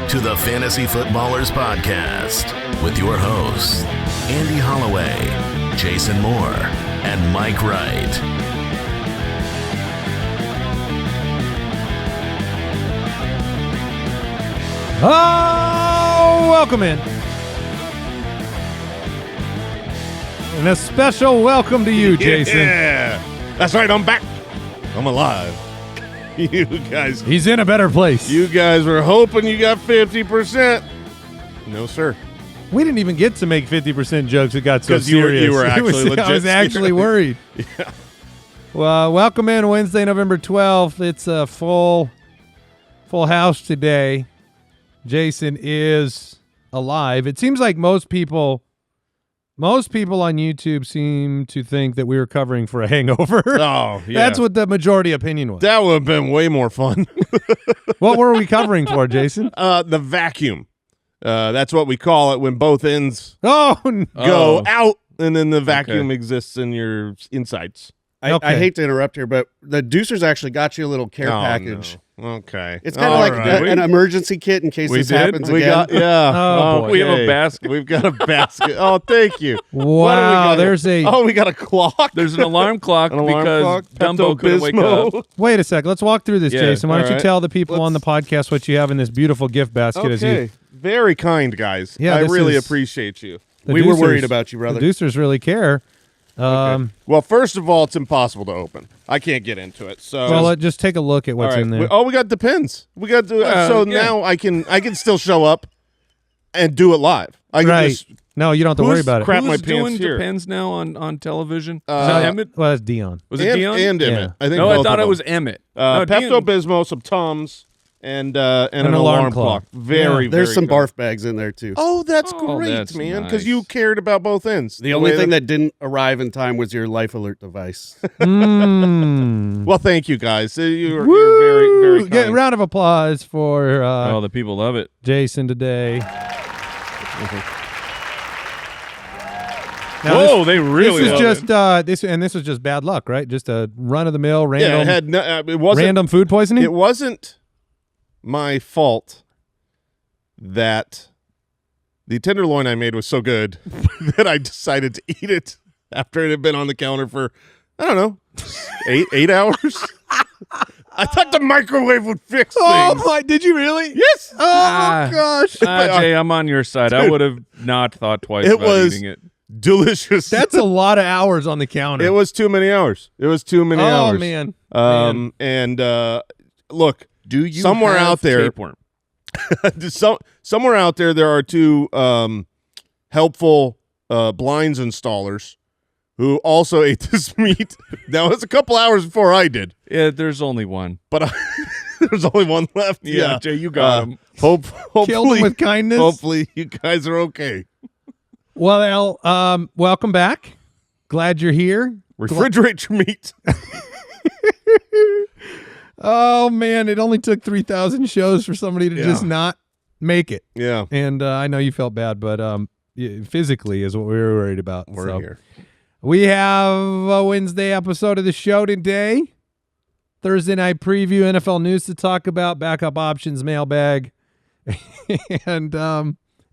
to the Fantasy Footballers Podcast with your hosts, Andy Holloway, Jason Moore, and Mike Wright. Oh, welcome in. And a special welcome to you, Jason. Yeah, that's right. I'm back. I'm alive. You guys. He's in a better place. You guys were hoping you got 50%. No, sir. We didn't even get to make 50% jokes. It got so serious. You were actually legit. I was actually worried. Yeah. Well, welcome in Wednesday, November 12th. It's a full house today. Jason is alive. It seems like most people on YouTube seem to think that we were covering for a hangover. Oh, yeah. That's what the majority opinion was. That would have been way more fun. What were we covering for, Jason? The vacuum. That's what we call it when both ends Go out, and then the vacuum exists in your insides. I hate to interrupt here, but the Deucers actually got you a little care package. No. Okay. It's kind of like an emergency kit in case this happens again. Oh, we have a basket. We've got a basket. Oh, thank you. Wow, we got a clock. There's an alarm clock because Dumbo couldn't wake up. Wait a sec. Let's walk through this, Jason. Why don't you tell the people on the podcast what you have in this beautiful gift basket? Okay. Very kind, guys. Yeah, I really appreciate you. We were worried about you, brother. The Deucers really care. Okay. Well, first of all, it's impossible to open. I can't get into it. So just take a look at what's in there. We got the pins. We got now I can still show up and do it live. I can just no, you don't have to worry about it. Crap Who's my pants doing here. Depends now on television? Is that Emmett? Well, that's Dion. Was it Dion? And Emmett. Yeah. I think. No, both I thought of it was them. Emmett. Pepto-Bismol, some Tums, and an alarm clock. There's some barf bags in there too. Oh, that's Oh, great, that's man, nice. because you cared about both ends. The only thing that didn't arrive in time was your life alert device. Well, thank you, guys. You're very, very kind. Get a round of applause for The people love it. Jason today. Whoa, they really This is love just this was just bad luck, right? Just a run of the mill random. it wasn't random food poisoning. It wasn't my fault that the tenderloin I made was so good that I decided to eat it after it had been on the counter for, I don't know, 8 hours. I thought the microwave would fix things. Oh my! Did you really? Yes. Oh gosh! Jay, I'm on your side. I would have not thought twice about eating it. Delicious. That's a lot of hours on the counter. It was too many hours. Hours. Oh man. And look, Do you somewhere have out there? tapeworm? Somewhere out there are two helpful blinds installers who also ate this meat. That was a couple hours before I did. Yeah, there's only one. But there's only one left. Yeah, Jay, you got him. Hopefully, Killed him with kindness. Hopefully, you guys are okay. Well, welcome back. Glad you're here. Refrigerate your meat. Oh man, it only took 3,000 shows for somebody to just not make it. Yeah, And I know you felt bad, but physically is what we were worried about. we're here. We have a Wednesday episode of the show today. Thursday night preview, NFL news to talk about, backup options, mailbag,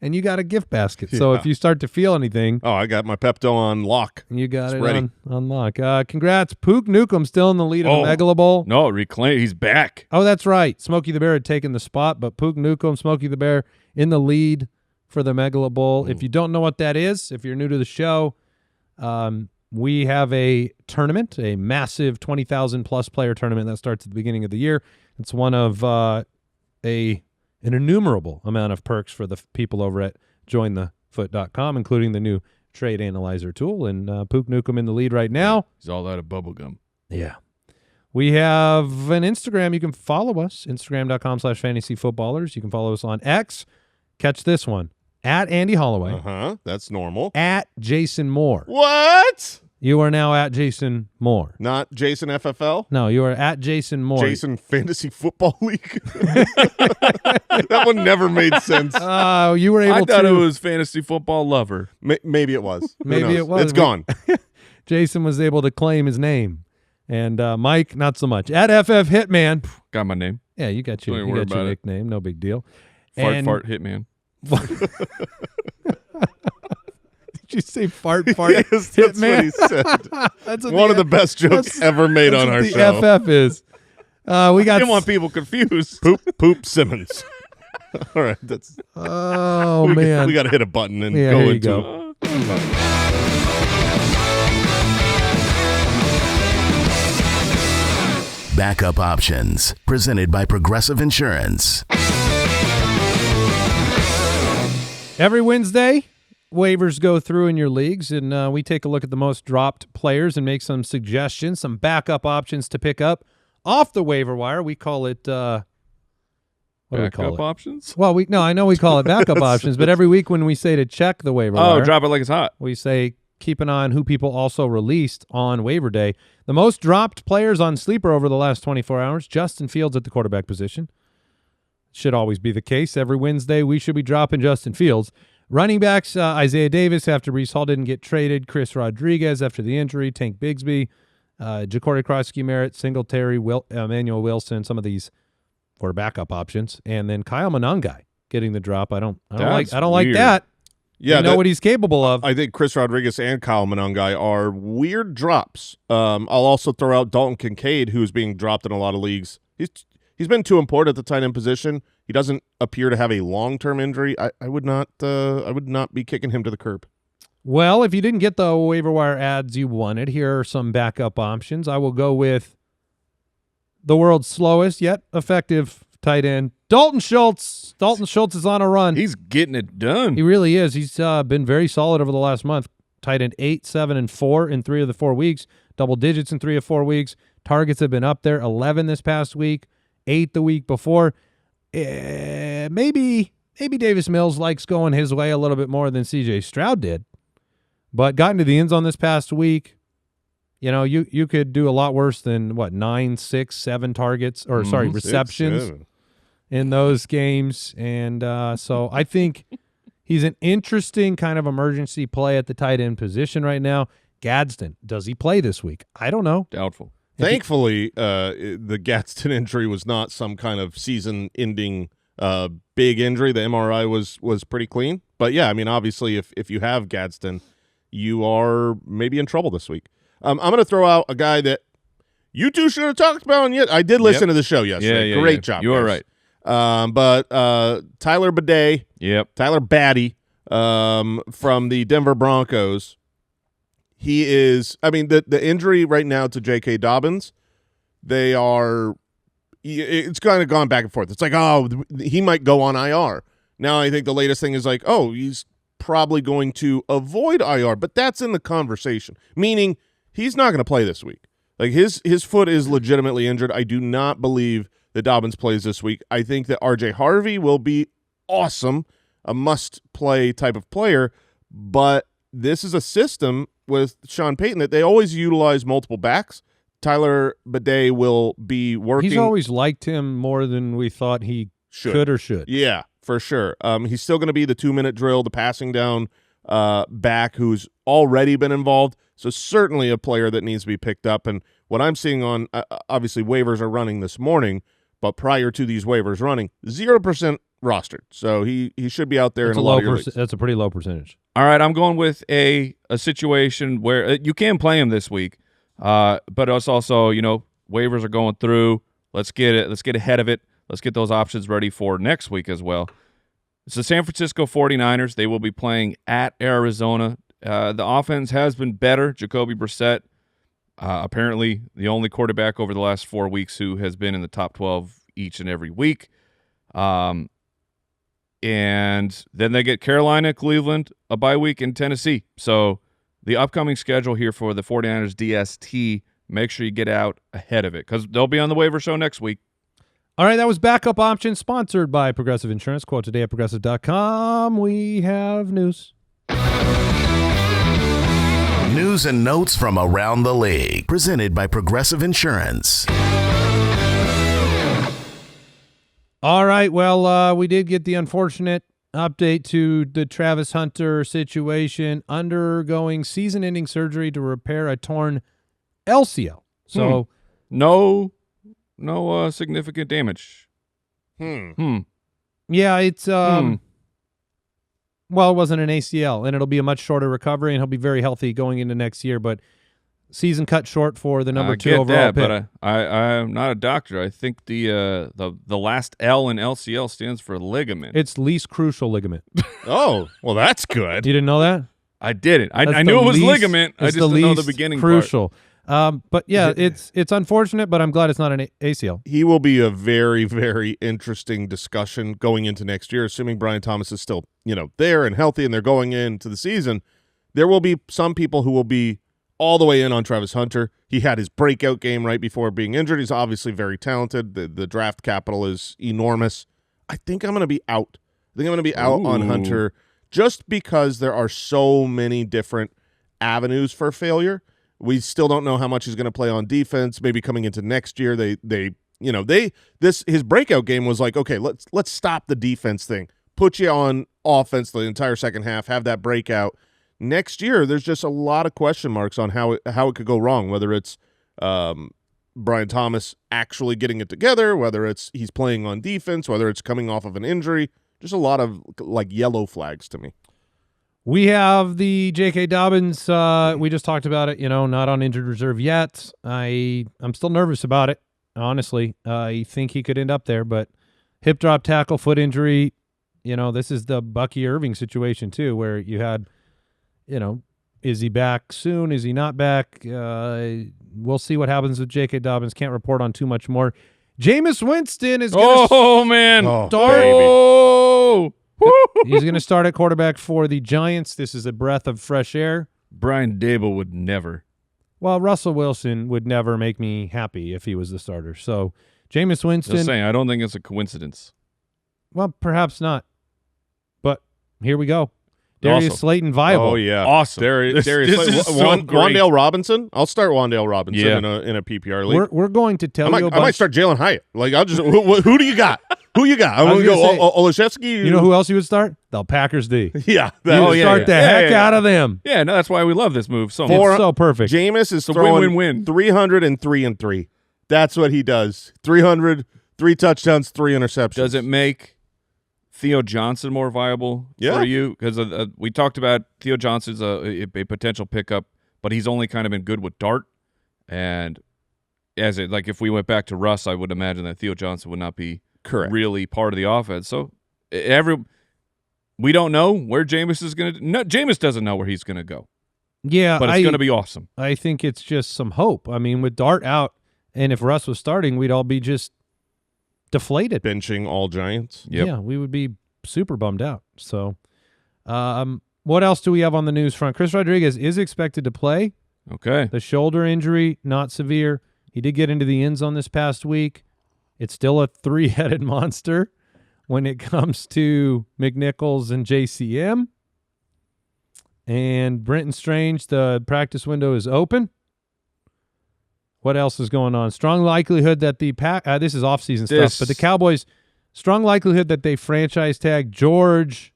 and you got a gift basket. So if you start to feel anything, I got my Pepto on lock. you got It's it ready. on lock. Congrats, Pook Nukem still in the lead of the Megala Bowl. No, reclaim. He's back. Oh, that's right. Smokey the Bear had taken the spot, but Pook Nukem, Smokey the Bear in the lead for the Megala Bowl. If you don't know what that is, if you're new to the show, we have a tournament, a massive 20,000-plus player tournament that starts at the beginning of the year. It's one of an innumerable amount of perks for the people over at jointhefoot.com, including the new trade analyzer tool. And Pook Nukem in the lead right now. He's all out of bubblegum. Yeah. We have an Instagram. You can follow us, Instagram.com/fantasyfootballers. You can follow us on X. Catch this one. At Andy Holloway. That's normal. At Jason Moore. What? You are now at Jason Moore. Not Jason FFL? No, you are at Jason Moore. Jason Fantasy Football League? That one never made sense. You were able I to. thought it was fantasy football lover. Maybe it was. Who Maybe knows? it was. It's gone. Jason was able to claim his name. And Mike, not so much. At FF Hitman. Got my name. Yeah, you got your, Don't you worry got your about it. nickname. No big deal. Fart, hitman. Did you say fart, Yes, that's hitman? what he said. That's what One of the best jokes ever made that's on what our the show. FF is. We got. Didn't want people confused. Poop Simmons. All right, that's. Oh we man, got to hit a button and Yeah, go here you into go. it. Backup Options, presented by Progressive Insurance. Every Wednesday, waivers go through in your leagues, and we take a look at the most dropped players and make some suggestions, some backup options to pick up off the waiver wire. We call it what do we call Backup it? options? Well, I know we call it backup options, but every week when we say to check the waiver Oh, wire, drop it like it's hot. we say keep an eye on who people also released on waiver day. The most dropped players on Sleeper over the last 24 hours, Justin Fields at the quarterback position. Should always be the case. Every Wednesday, we should be dropping Justin Fields. Running backs, Isaiah Davis after Breece Hall didn't get traded. Chris Rodriguez after the injury. Tank Bigsby, Ja'Cory Krosky, Merritt, Singletary, Emmanuel Wilson, some of these for backup options. And then Kyle Monangai getting the drop. I don't like weird. that. Yeah, You know what he's capable of. I think Chris Rodriguez and Kyle Monangai are weird drops. I'll also throw out Dalton Kincaid, who's being dropped in a lot of leagues. He's been too important at the tight end position. He doesn't appear to have a long-term injury. I would not be kicking him to the curb. Well, if you didn't get the waiver wire ads you wanted, here are some backup options. I will go with the world's slowest yet effective tight end, Dalton Schultz. Dalton Schultz is on a run. He's getting it done. He really is. He's been very solid over the last month. Tight end 8, 7, and 4 in 3 of the 4 weeks. Double digits in 3 of 4 weeks. Targets have been up there. 11 this past week. 8 the week before. Maybe Davis Mills likes going his way a little bit more than C.J. Stroud did, but got into the end zone this past week. You know, you could do a lot worse than 9, 6, 7 targets or receptions 6, 7. in those games, and so I think he's an interesting kind of emergency play at the tight end position right now. Gadsden, does he play this week? I don't know. Doubtful. Thankfully, the Gadsden injury was not some kind of season-ending big injury. The MRI was pretty clean. But, yeah, I mean, obviously, if you have Gadsden, you are maybe in trouble this week. I'm going to throw out a guy that you two should have talked about, and yet I did listen to the show yesterday. Yeah, Great job, You are guys. right. But Tyler Bidet, Tyler Batty from the Denver Broncos, he is – I mean, the injury right now to J.K. Dobbins, it's kind of gone back and forth. It's like, oh, he might go on IR. Now I think the latest thing is like, oh, he's probably going to avoid IR, but that's in the conversation, meaning he's not going to play this week. Like his foot is legitimately injured. I do not believe that Dobbins plays this week. I think that R.J. Harvey will be awesome, a must-play type of player, but this is a system with Sean Payton that they always utilize multiple backs. Tyler Bidet will be working. He's always liked him more than we thought he could or should. Yeah, for sure. He's still going to be the 2-minute drill, the passing down back who's already been involved. So certainly a player that needs to be picked up. And what I'm seeing on obviously waivers are running this morning, but prior to these waivers running, 0% rostered. So he should be out there in a lot of your leagues. That's a pretty low percentage. All right, I'm going with a situation where you can play him this week, but it's also, waivers are going through. Let's get ahead of it. Let's get those options ready for next week as well. It's the San Francisco 49ers. They will be playing at Arizona. The offense has been better. Jacoby Brissett, apparently the only quarterback over the last 4 weeks who has been in the top 12 each and every week. And then they get Carolina, Cleveland, a bye week, in Tennessee. So the upcoming schedule here for the 49ers DST, make sure you get out ahead of it because they'll be on the waiver show next week. All right, that was Backup Options, sponsored by Progressive Insurance. Quote today at Progressive.com. We have news. News and notes from around the league, presented by Progressive Insurance. All right, well, we did get the unfortunate update to the Travis Hunter situation, undergoing season-ending surgery to repair a torn LCL. So No significant damage. Yeah, it's well, it wasn't an ACL, and it'll be a much shorter recovery, and he'll be very healthy going into next year. But season cut short for the number 2 overall pick. But I'm not a doctor. I think the last L in LCL stands for ligament. It's least crucial ligament. Oh, well, that's good. You didn't know that? I didn't. I That's knew the it was least- ligament. I it's just the didn't know the least beginning crucial. But yeah, it's unfortunate, but I'm glad it's not an ACL. He will be a very, very interesting discussion going into next year, assuming Brian Thomas is still, there and healthy and they're going into the season. There will be some people who will be all the way in on Travis Hunter. He had his breakout game right before being injured. He's obviously very talented. The draft capital is enormous. I think I'm going to be out. I think I'm going to be out on Hunter just because there are so many different avenues for failure. We still don't know how much he's going to play on defense. Maybe coming into next year, his breakout game was like, okay, let's stop the defense thing. Put you on offense the entire second half. Have that breakout. Next year, there's just a lot of question marks on how it could go wrong. Whether it's Brian Thomas actually getting it together, whether it's he's playing on defense, whether it's coming off of an injury. Just a lot of yellow flags to me. We have the J.K. Dobbins. We just talked about it, not on injured reserve yet. I'm still nervous about it, honestly. I think he could end up there, but hip drop tackle, foot injury, this is the Bucky Irving situation too, where you had, is he back soon? Is he not back? We'll see what happens with J.K. Dobbins. Can't report on too much more. Jameis Winston is going to start. He's going to start at quarterback for the Giants. This is a breath of fresh air. Brian Dable would never. Well, Russell Wilson would never make me happy if he was the starter. So, Jameis Winston. Just saying, I don't think it's a coincidence. Well, perhaps not. But here we go. Darius Awesome. Slayton viable. Oh, yeah. Awesome. Darius This Slayton. is so great. Wandale Robinson? I'll start Wandale Robinson Yeah. in a PPR league. We're going to tell you I might start Jalen Hyatt. I'll just who do you got? Who you got? I'm was going to gonna go say, Olszewski. You know who else you would start? The Packers D. Yeah. You start the heck out of them. Yeah, no, that's why we love this move so It's much. so perfect. Jameis is a throwing win-win-win. 303-3. That's what he does. 300, 3 touchdowns, 3 interceptions. Does it make Theo Johnson more viable for you? Because we talked about Theo Johnson's a potential pickup, but he's only kind of been good with Dart. And if we went back to Russ, I would imagine that Theo Johnson would not be really part of the offense. So we don't know where Jameis is going to. No, Jameis doesn't know where he's going to go. Yeah, but it's going to be awesome. I think it's just some hope. I mean, with Dart out, and if Russ was starting, we'd all be just deflated. Benching all Giants. Yep. Yeah, we would be super bummed out. So, what else do we have on the news front? Chris Rodriguez is expected to play. Okay. The shoulder injury, not severe. He did get into the end zone this past week. It's still a 3-headed monster when it comes to McNichols and JCM. And Brenton Strange, the practice window is open. What else is going on? Strong likelihood that the this is offseason stuff, but the Cowboys, strong likelihood that they franchise tag George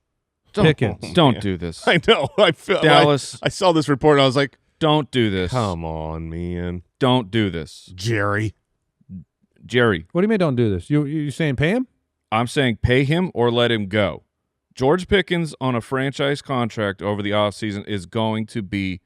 Pickens. Don't do this. I know. I feel Dallas. I saw this report and I was like, don't do this. come on, man. Don't do this. Jerry. What do you mean don't do this? You saying pay him? I'm saying pay him or let him go. George Pickens on a franchise contract over the offseason is going to be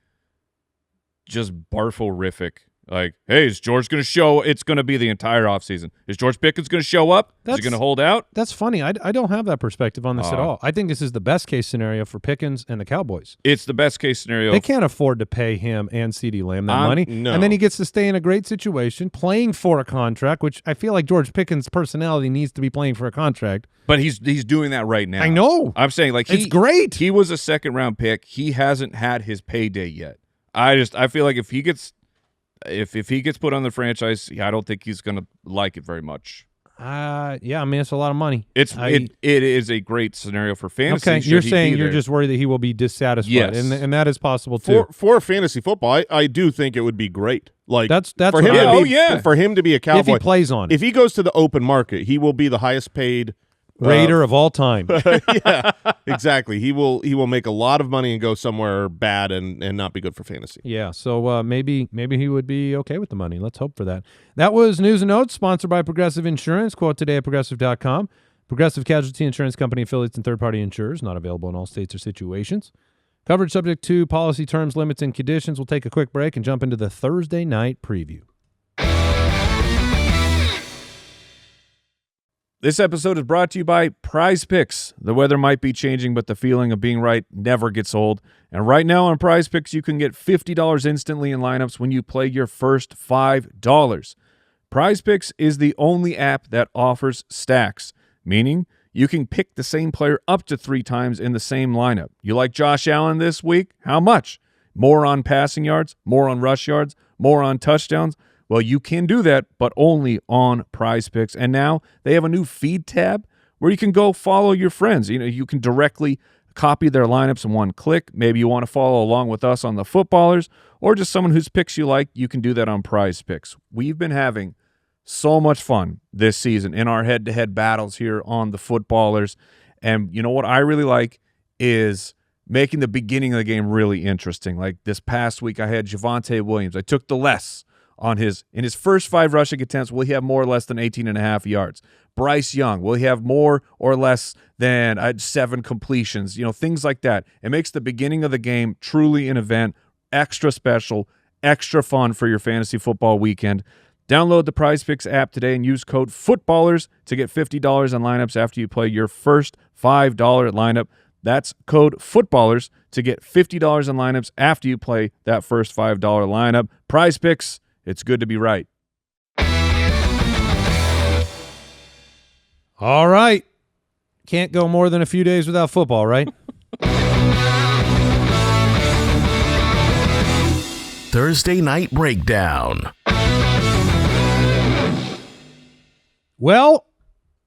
just barforific. Like, hey, is George going to show? It's going to be the entire offseason. Is George Pickens going to show up? Is he going to hold out? That's funny. I don't have that perspective on this at all. I think this is the best case scenario for Pickens and the Cowboys. It's the best case scenario. They can't afford to pay him and CeeDee Lamb that money. No. And then he gets to stay in a great situation, playing for a contract, which I feel like George Pickens' personality needs to be playing for a contract. But he's doing that right now. I know. I'm saying, it's great. He was a second-round pick. He hasn't had his payday yet. I feel like if he gets put on the franchise, I don't think he's going to like it very much. Yeah, I mean, it's a lot of money. It is a great scenario for fantasy. Okay, you're saying you're just worried that he will be dissatisfied. Yes. And that is possible too. For fantasy football, I do think it would be great. Like that's for him for him to be a Cowboy. If he plays on it. If he goes to the open market, he will be the highest paid Raider of all time. Yeah, exactly. He will make a lot of money and go somewhere bad and not be good for fantasy. Yeah, so maybe he would be okay with the money. Let's hope for that. That was News and Notes, sponsored by Progressive Insurance. Quote today at Progressive.com. Progressive Casualty Insurance Company affiliates and third-party insurers, not available in all states or situations. Coverage subject to policy terms, limits, and conditions. We'll take a quick break and jump into the Thursday night preview. This episode is brought to you by Prize Picks. The weather might be changing, but the feeling of being right never gets old. And right now on Prize Picks, you can get $50 instantly in lineups when you play your first $5. Prize Picks is the only app that offers stacks, meaning you can pick the same player up to 3 times in the same lineup. You like Josh Allen this week? How much? More on passing yards, more on rush yards, more on touchdowns? Well, you can do that, but only on Prize Picks. And now they have a new feed tab where you can go follow your friends. You can directly copy their lineups in one click. Maybe you want to follow along with us on the footballers or just someone whose picks you like. You can do that on Prize Picks. We've been having so much fun this season in our head-to-head battles here on the footballers. And you know what I really like is making the beginning of the game really interesting. Like this past week, I had Javonte Williams. I took the less on in his first 5 rushing attempts. Will he have more or less than 18.5 yards? Bryce Young, will he have more or less than 7 completions? Things like that. It makes the beginning of the game truly an event, extra special, extra fun for your fantasy football weekend. Download the Prize Picks app today and use code FOOTBALLERS to get $50 on lineups after you play your first $5 lineup. That's code FOOTBALLERS to get $50 on lineups after you play that first $5 lineup. Prize Picks, it's good to be right. All right. Can't go more than a few days without football, right? Thursday Night Breakdown. Well,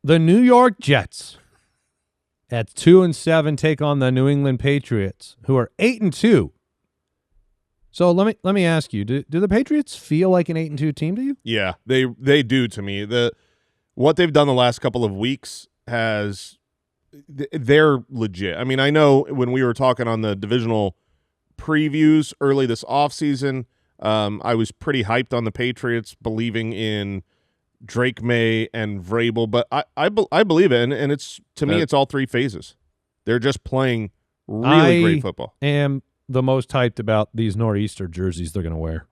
the New York Jets at 2-7 take on the New England Patriots, who are 8-2. So let me ask you: Do the Patriots feel like an 8-2 team to you? Yeah, they do to me. What they've done the last couple of weeks they're legit. I mean, I know when we were talking on the divisional previews early this offseason, I was pretty hyped on the Patriots, believing in Drake May and Vrabel, but I believe it, and it's to me it's all 3 phases. They're just playing really great football. I am the most hyped about these Nor'easter jerseys they're going to wear.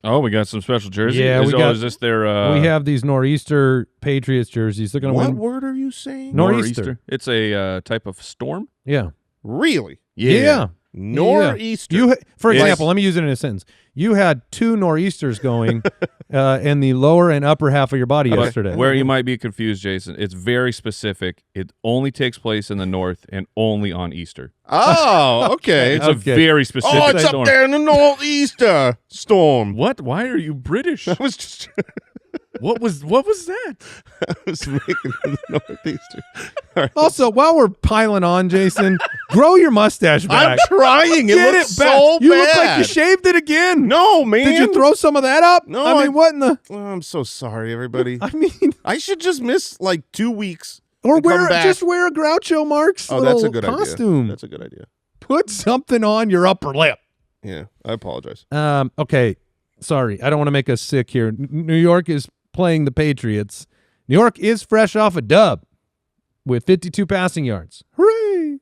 Oh, we got some special jerseys. Yeah, is this their? We have these Nor'easter Patriots jerseys. They're going to win. What word are you saying? Nor'easter. It's a type of storm. Yeah. Really? Yeah. Nor'easter. For example, let me use it in a sentence. You had 2 nor'easters going in the lower and upper half of your body yesterday. Where you might be confused, Jason, it's very specific. It only takes place in the north and only on Easter. Oh, okay. It's a very specific Oh, it's storm. up there in the nor'easter storm. What? Why are you British? I was just What was that? I was making the nor'easter. All right. Also, while we're piling on, Jason, grow your mustache back. I'm trying. It Get looks it back. so You bad. look like you shaved it again. No, man. Did you throw some of that up? No, I mean, what in the? Oh, I'm so sorry, everybody. I mean, I should just miss like 2 weeks. or and come wear back. just wear a Groucho Marx Oh, that's a little good costume. idea. That's a good idea. Put something on your upper lip. Yeah, I apologize. Okay, sorry, I don't want to make us sick here. New York is playing the Patriots. New York is fresh off a dub with 52 passing yards. Hooray!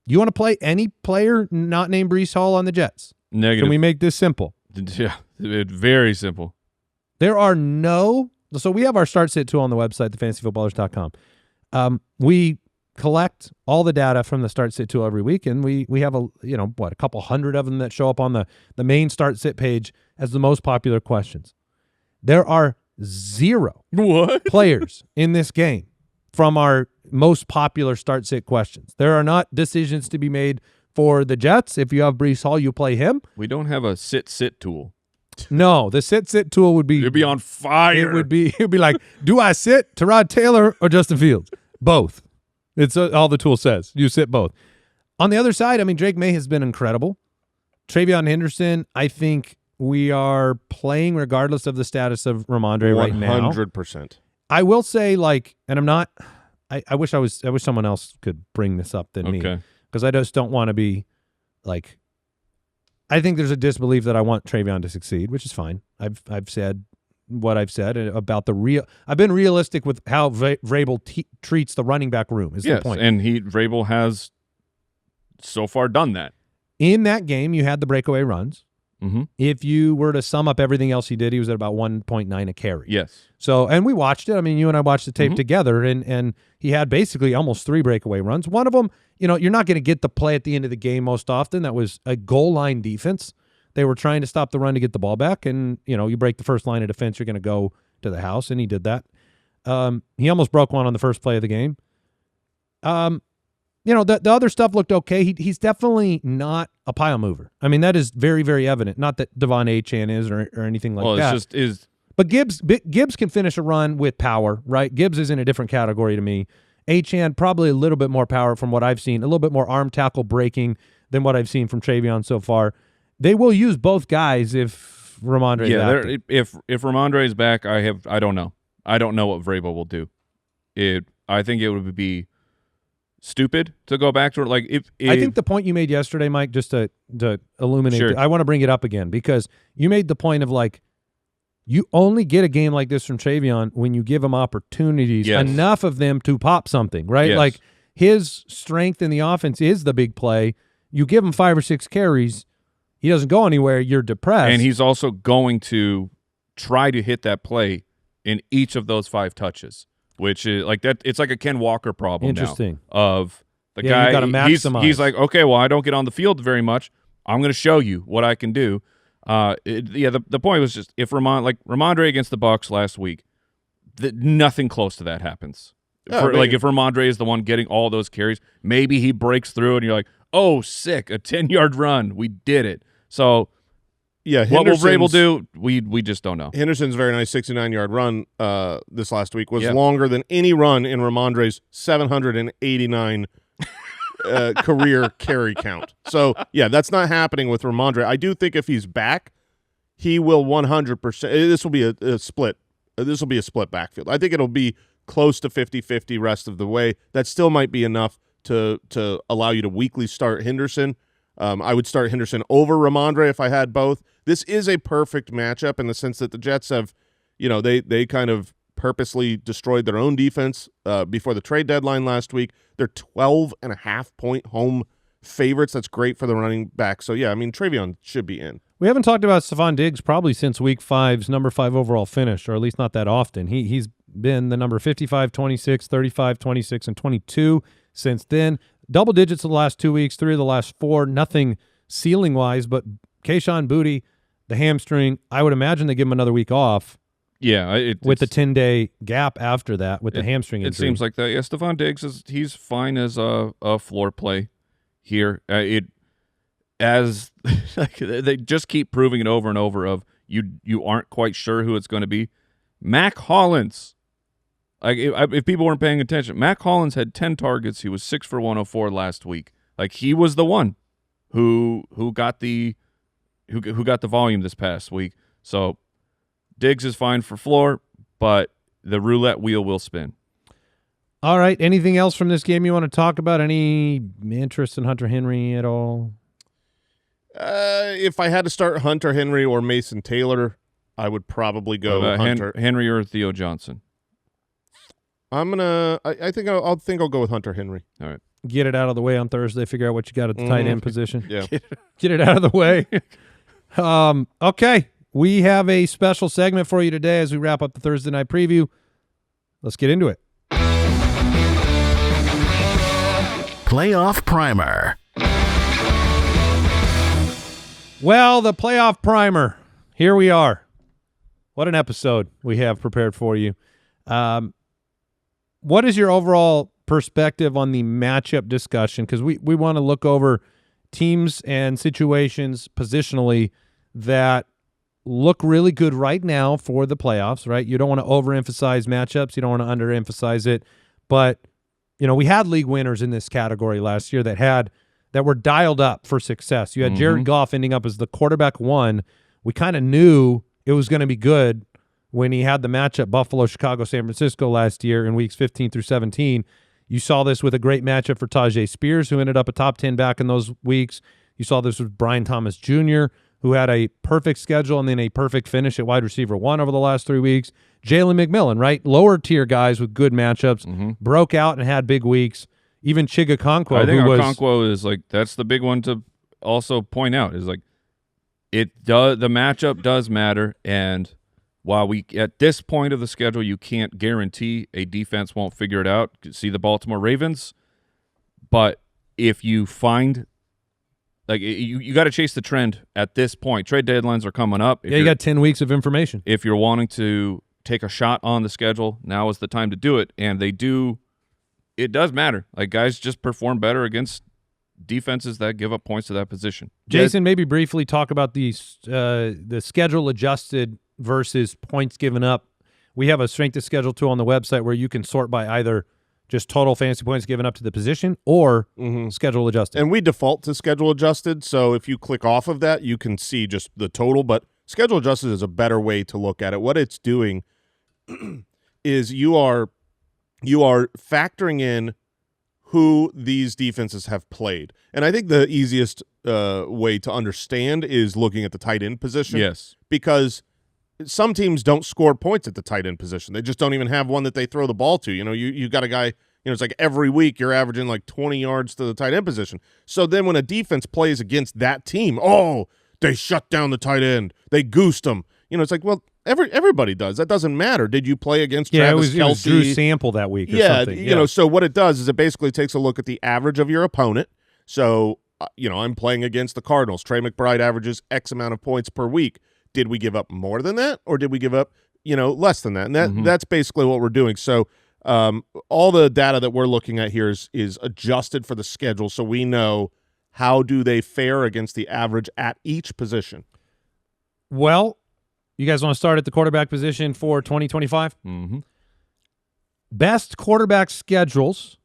You want to play any player not named Breece Hall on the Jets? Negative. Can we make this simple? Yeah, very simple. There are no – so we have our start sit tool on the website, thefantasyfootballers.com. We collect all the data from the start sit tool every week, and we have a couple hundred of them that show up on the main start sit page as the most popular questions. There are 0 players in this game from our most popular start sit questions. There are not decisions to be made for the Jets. If you have Breece Hall, you play him. We don't have a sit tool. No, the sit tool would be It'd be on fire. It would be like, do I sit Tyrod Taylor or Justin Fields? Both. It's all the tool says. You sit both. On the other side, I mean, Drake May has been incredible. TreVeyon Henderson, I think we are playing regardless of the status of Ramondre right now. 100%. I will say, like, and I'm not. I wish someone else could bring this up than me, because I just don't want to be like. I think there's a disbelief that I want TreVeyon to succeed, which is fine. I've said what I've said about the real. I've been realistic with how Vrabel treats the running back room. Is the point? And Vrabel has so far done that. In that game, you had the breakaway runs. Mm-hmm. If you were to sum up everything else he did, he was at about 1.9 a carry. Yes. So, and we watched it. I mean, you and I watched the tape together, and he had basically almost 3 breakaway runs. One of them, you're not going to get the play at the end of the game most often. That was a goal line defense. They were trying to stop the run to get the ball back, and, you break the first line of defense, you're going to go to the house, and he did that. He almost broke one on the first play of the game. The other stuff looked okay. He's definitely not a pile mover. I mean, that is very, very evident. Not that Devon Achane is or anything like that. It's just is. But Gibbs can finish a run with power, right? Gibbs is in a different category to me. Achane, probably a little bit more power from what I've seen, a little bit more arm tackle breaking than what I've seen from TreVeyon so far. They will use both guys if Ramondre is active. If Ramondre is back, I don't know. I don't know what Vrabel will do. I think it would be stupid to go back to it. Like if I think the point you made yesterday, Mike, just to illuminate, Sure. I want to bring it up again because you made the point of like you only get a game like this from TreVeyon when you give him opportunities, enough of them to pop something, right? Yes. Like his strength in the offense is the big play. You give him 5 or 6 carries, he doesn't go anywhere. You're depressed, and he's also going to try to hit that play in each of those 5 touches. Which is like that. It's like a Ken Walker problem. Interesting. Now of the guy. You gotta maximize. He's like, okay, well, I don't get on the field very much. I'm going to show you what I can do. The point was just if Ramondre against the Bucs last week, nothing close to that happens. Like if Ramondre is the one getting all those carries, maybe he breaks through and you're like, oh, sick, a 10-yard run, we did it. So. Yeah, what will Vrabel do? We just don't know. Henderson's very nice 69-yard run this last week was longer than any run in Ramondre's 789 career carry count. So, yeah, that's not happening with Ramondre. I do think if he's back, he will 100%. This will be a split. This will be a split backfield. I think it'll be close to 50-50 rest of the way. That still might be enough to allow you to weekly start Henderson. I would start Henderson over Ramondre if I had both. This is a perfect matchup in the sense that the Jets have, they kind of purposely destroyed their own defense before the trade deadline last week. They're 12.5-point home favorites. That's great for the running back. So, yeah, I mean, TreVeyon should be in. We haven't talked about Stephon Diggs probably since Week 5's number 5 overall finish, or at least not that often. He's been the number 55, 26, 35, 26, and 22 since then. Double digits the last 2 weeks, 3 of the last 4. Nothing ceiling-wise, but Kayshon Boutte, the hamstring, I would imagine they give him another week off. Yeah, with the 10-day gap after that with the hamstring injury. It seems like that. Yeah, Stephon Diggs he's fine as a floor play here. They just keep proving it over and over of you aren't quite sure who it's going to be. Mac Hollins. Like if people weren't paying attention, Mac Hollins had 10 targets. He was 6 for 104 last week. Like he was the one who got the volume this past week. So Diggs is fine for floor, but the roulette wheel will spin. All right. Anything else from this game you want to talk about? Any interest in Hunter Henry at all? If I had to start Hunter Henry or Mason Taylor, I would probably go Hunter Henry or Theo Johnson. I think I'll go with Hunter Henry. All right. Get it out of the way on Thursday. Figure out what you got at the tight end position. Yeah. Get it out of the way. Okay. We have a special segment for you today as we wrap up the Thursday night preview. Let's get into it. Playoff Primer. Well, the playoff primer. Here we are. What an episode we have prepared for you. What is your overall perspective on the matchup discussion? Because we want to look over teams and situations positionally that look really good right now for the playoffs, right? You don't want to overemphasize matchups. You don't want to underemphasize it. But, we had league winners in this category last year that were dialed up for success. You had Jared Goff ending up as the quarterback 1. We kind of knew it was going to be good when he had the matchup Buffalo, Chicago, San Francisco last year in weeks 15 through 17. You saw this with a great matchup for Tajay Spears, who ended up a top 10 back in those weeks. You saw this with Brian Thomas Jr., who had a perfect schedule and then a perfect finish at wide receiver 1 over the last 3 weeks. Jalen McMillan, right? Lower tier guys with good matchups, broke out and had big weeks. Even Chigakonkwo, I think Okonkwo is like, that's the big one to also point out, is like, the matchup does matter, and while we at this point of the schedule you can't guarantee a defense won't figure it out. See the Baltimore Ravens, but if you find like you got to chase the trend at this point. Trade deadlines are coming up. You got 10 weeks of information. If you're wanting to take a shot on the schedule, now is the time to do it, and they do. It does matter. Like, guys just perform better against defenses that give up points to that position. Jason, maybe briefly talk about the schedule adjusted versus points given up. We have a strength of schedule tool on the website where you can sort by either just total fantasy points given up to the position or schedule adjusted. And we default to schedule adjusted, so if you click off of that, you can see just the total, but schedule adjusted is a better way to look at it. What it's doing is you are factoring in who these defenses have played. And I think the easiest way to understand is looking at the tight end position. Yes. Because some teams don't score points at the tight end position. They just don't even have one that they throw the ball to. You know, you got a guy, it's like every week you're averaging like 20 yards to the tight end position. So then when a defense plays against that team, they shut down the tight end. They goosed them. It's like, well, everybody does. That doesn't matter. Did you play against Travis Kelce? It was Drew Sample that week or something. So what it does is it basically takes a look at the average of your opponent. So, I'm playing against the Cardinals. Trey McBride averages X amount of points per week. Did we give up more than that, or did we give up, less than that? And that's basically what we're doing. So all the data that we're looking at here is adjusted for the schedule, so we know how do they fare against the average at each position. Well, you guys want to start at the quarterback position for 2025? Mm-hmm. Best quarterback schedules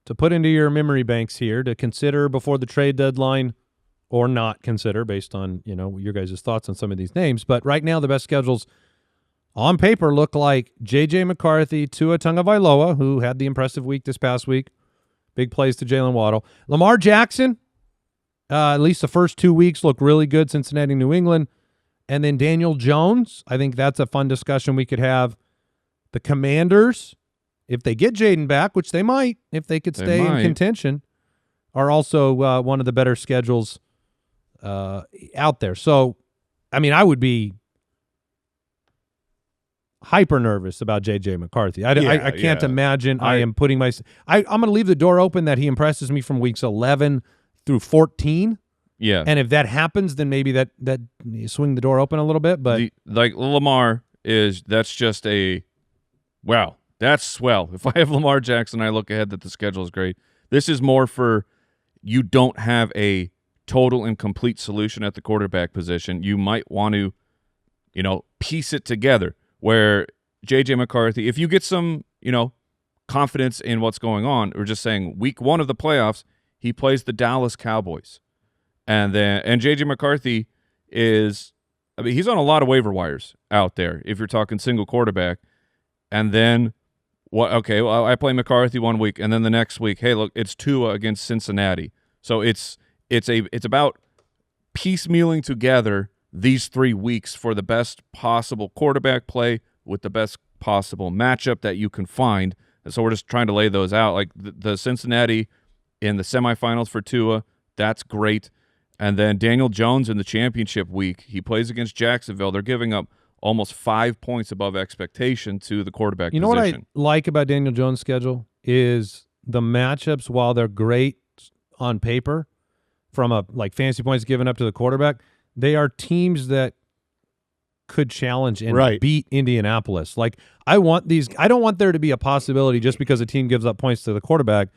to put into your memory banks here to consider before the trade deadline, or not consider based on, your guys' thoughts on some of these names. But right now, the best schedules on paper look like J.J. McCarthy, Tua Tagovailoa, who had the impressive week this past week. Big plays to Jalen Waddle. Lamar Jackson, at least the first 2 weeks look really good, Cincinnati, New England. And then Daniel Jones, I think that's a fun discussion we could have. The Commanders, if they get Jaden back, which they might, if they could stay in contention, are also one of the better schedules out there. So, I would be hyper nervous about J.J. McCarthy. I can't imagine I am putting I'm going to leave the door open that he impresses me from weeks 11 through 14. Yeah. And if that happens, then maybe that you swing the door open a little bit. But Lamar that's just wow, that's swell. If I have Lamar Jackson, I look ahead that the schedule is great. This is more for you don't have a total and complete solution at the quarterback position. You might want to, piece it together where J.J. McCarthy, if you get some, confidence in what's going on, we're just saying week 1 of the playoffs, he plays the Dallas Cowboys. And J.J. McCarthy is, he's on a lot of waiver wires out there if you're talking single quarterback. And then, I play McCarthy 1 week, and then the next week, hey, look, it's Tua against Cincinnati. So it's about piecemealing together these 3 weeks for the best possible quarterback play with the best possible matchup that you can find. And so we're just trying to lay those out. Like the Cincinnati in the semifinals for Tua, that's great. And then Daniel Jones in the championship week, he plays against Jacksonville. They're giving up almost 5 points above expectation to the quarterback position. You know what I like about Daniel Jones' schedule is the matchups, while they're great on paper from a fantasy points given up to the quarterback, they are teams that could challenge and beat Indianapolis. I don't want there to be a possibility just because a team gives up points to the quarterback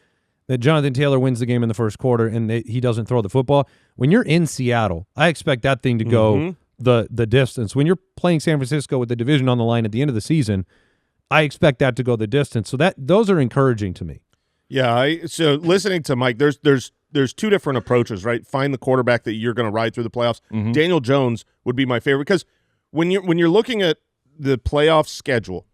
that Jonathan Taylor wins the game in the first quarter and he doesn't throw the football. When you're in Seattle, I expect that thing to go the distance. When you're playing San Francisco with the division on the line at the end of the season, I expect that to go the distance. So those are encouraging to me. Yeah, so listening to Mike, there's 2 different approaches, right? Find the quarterback that you're going to ride through the playoffs. Mm-hmm. Daniel Jones would be my favorite because when you're looking at the playoff schedule,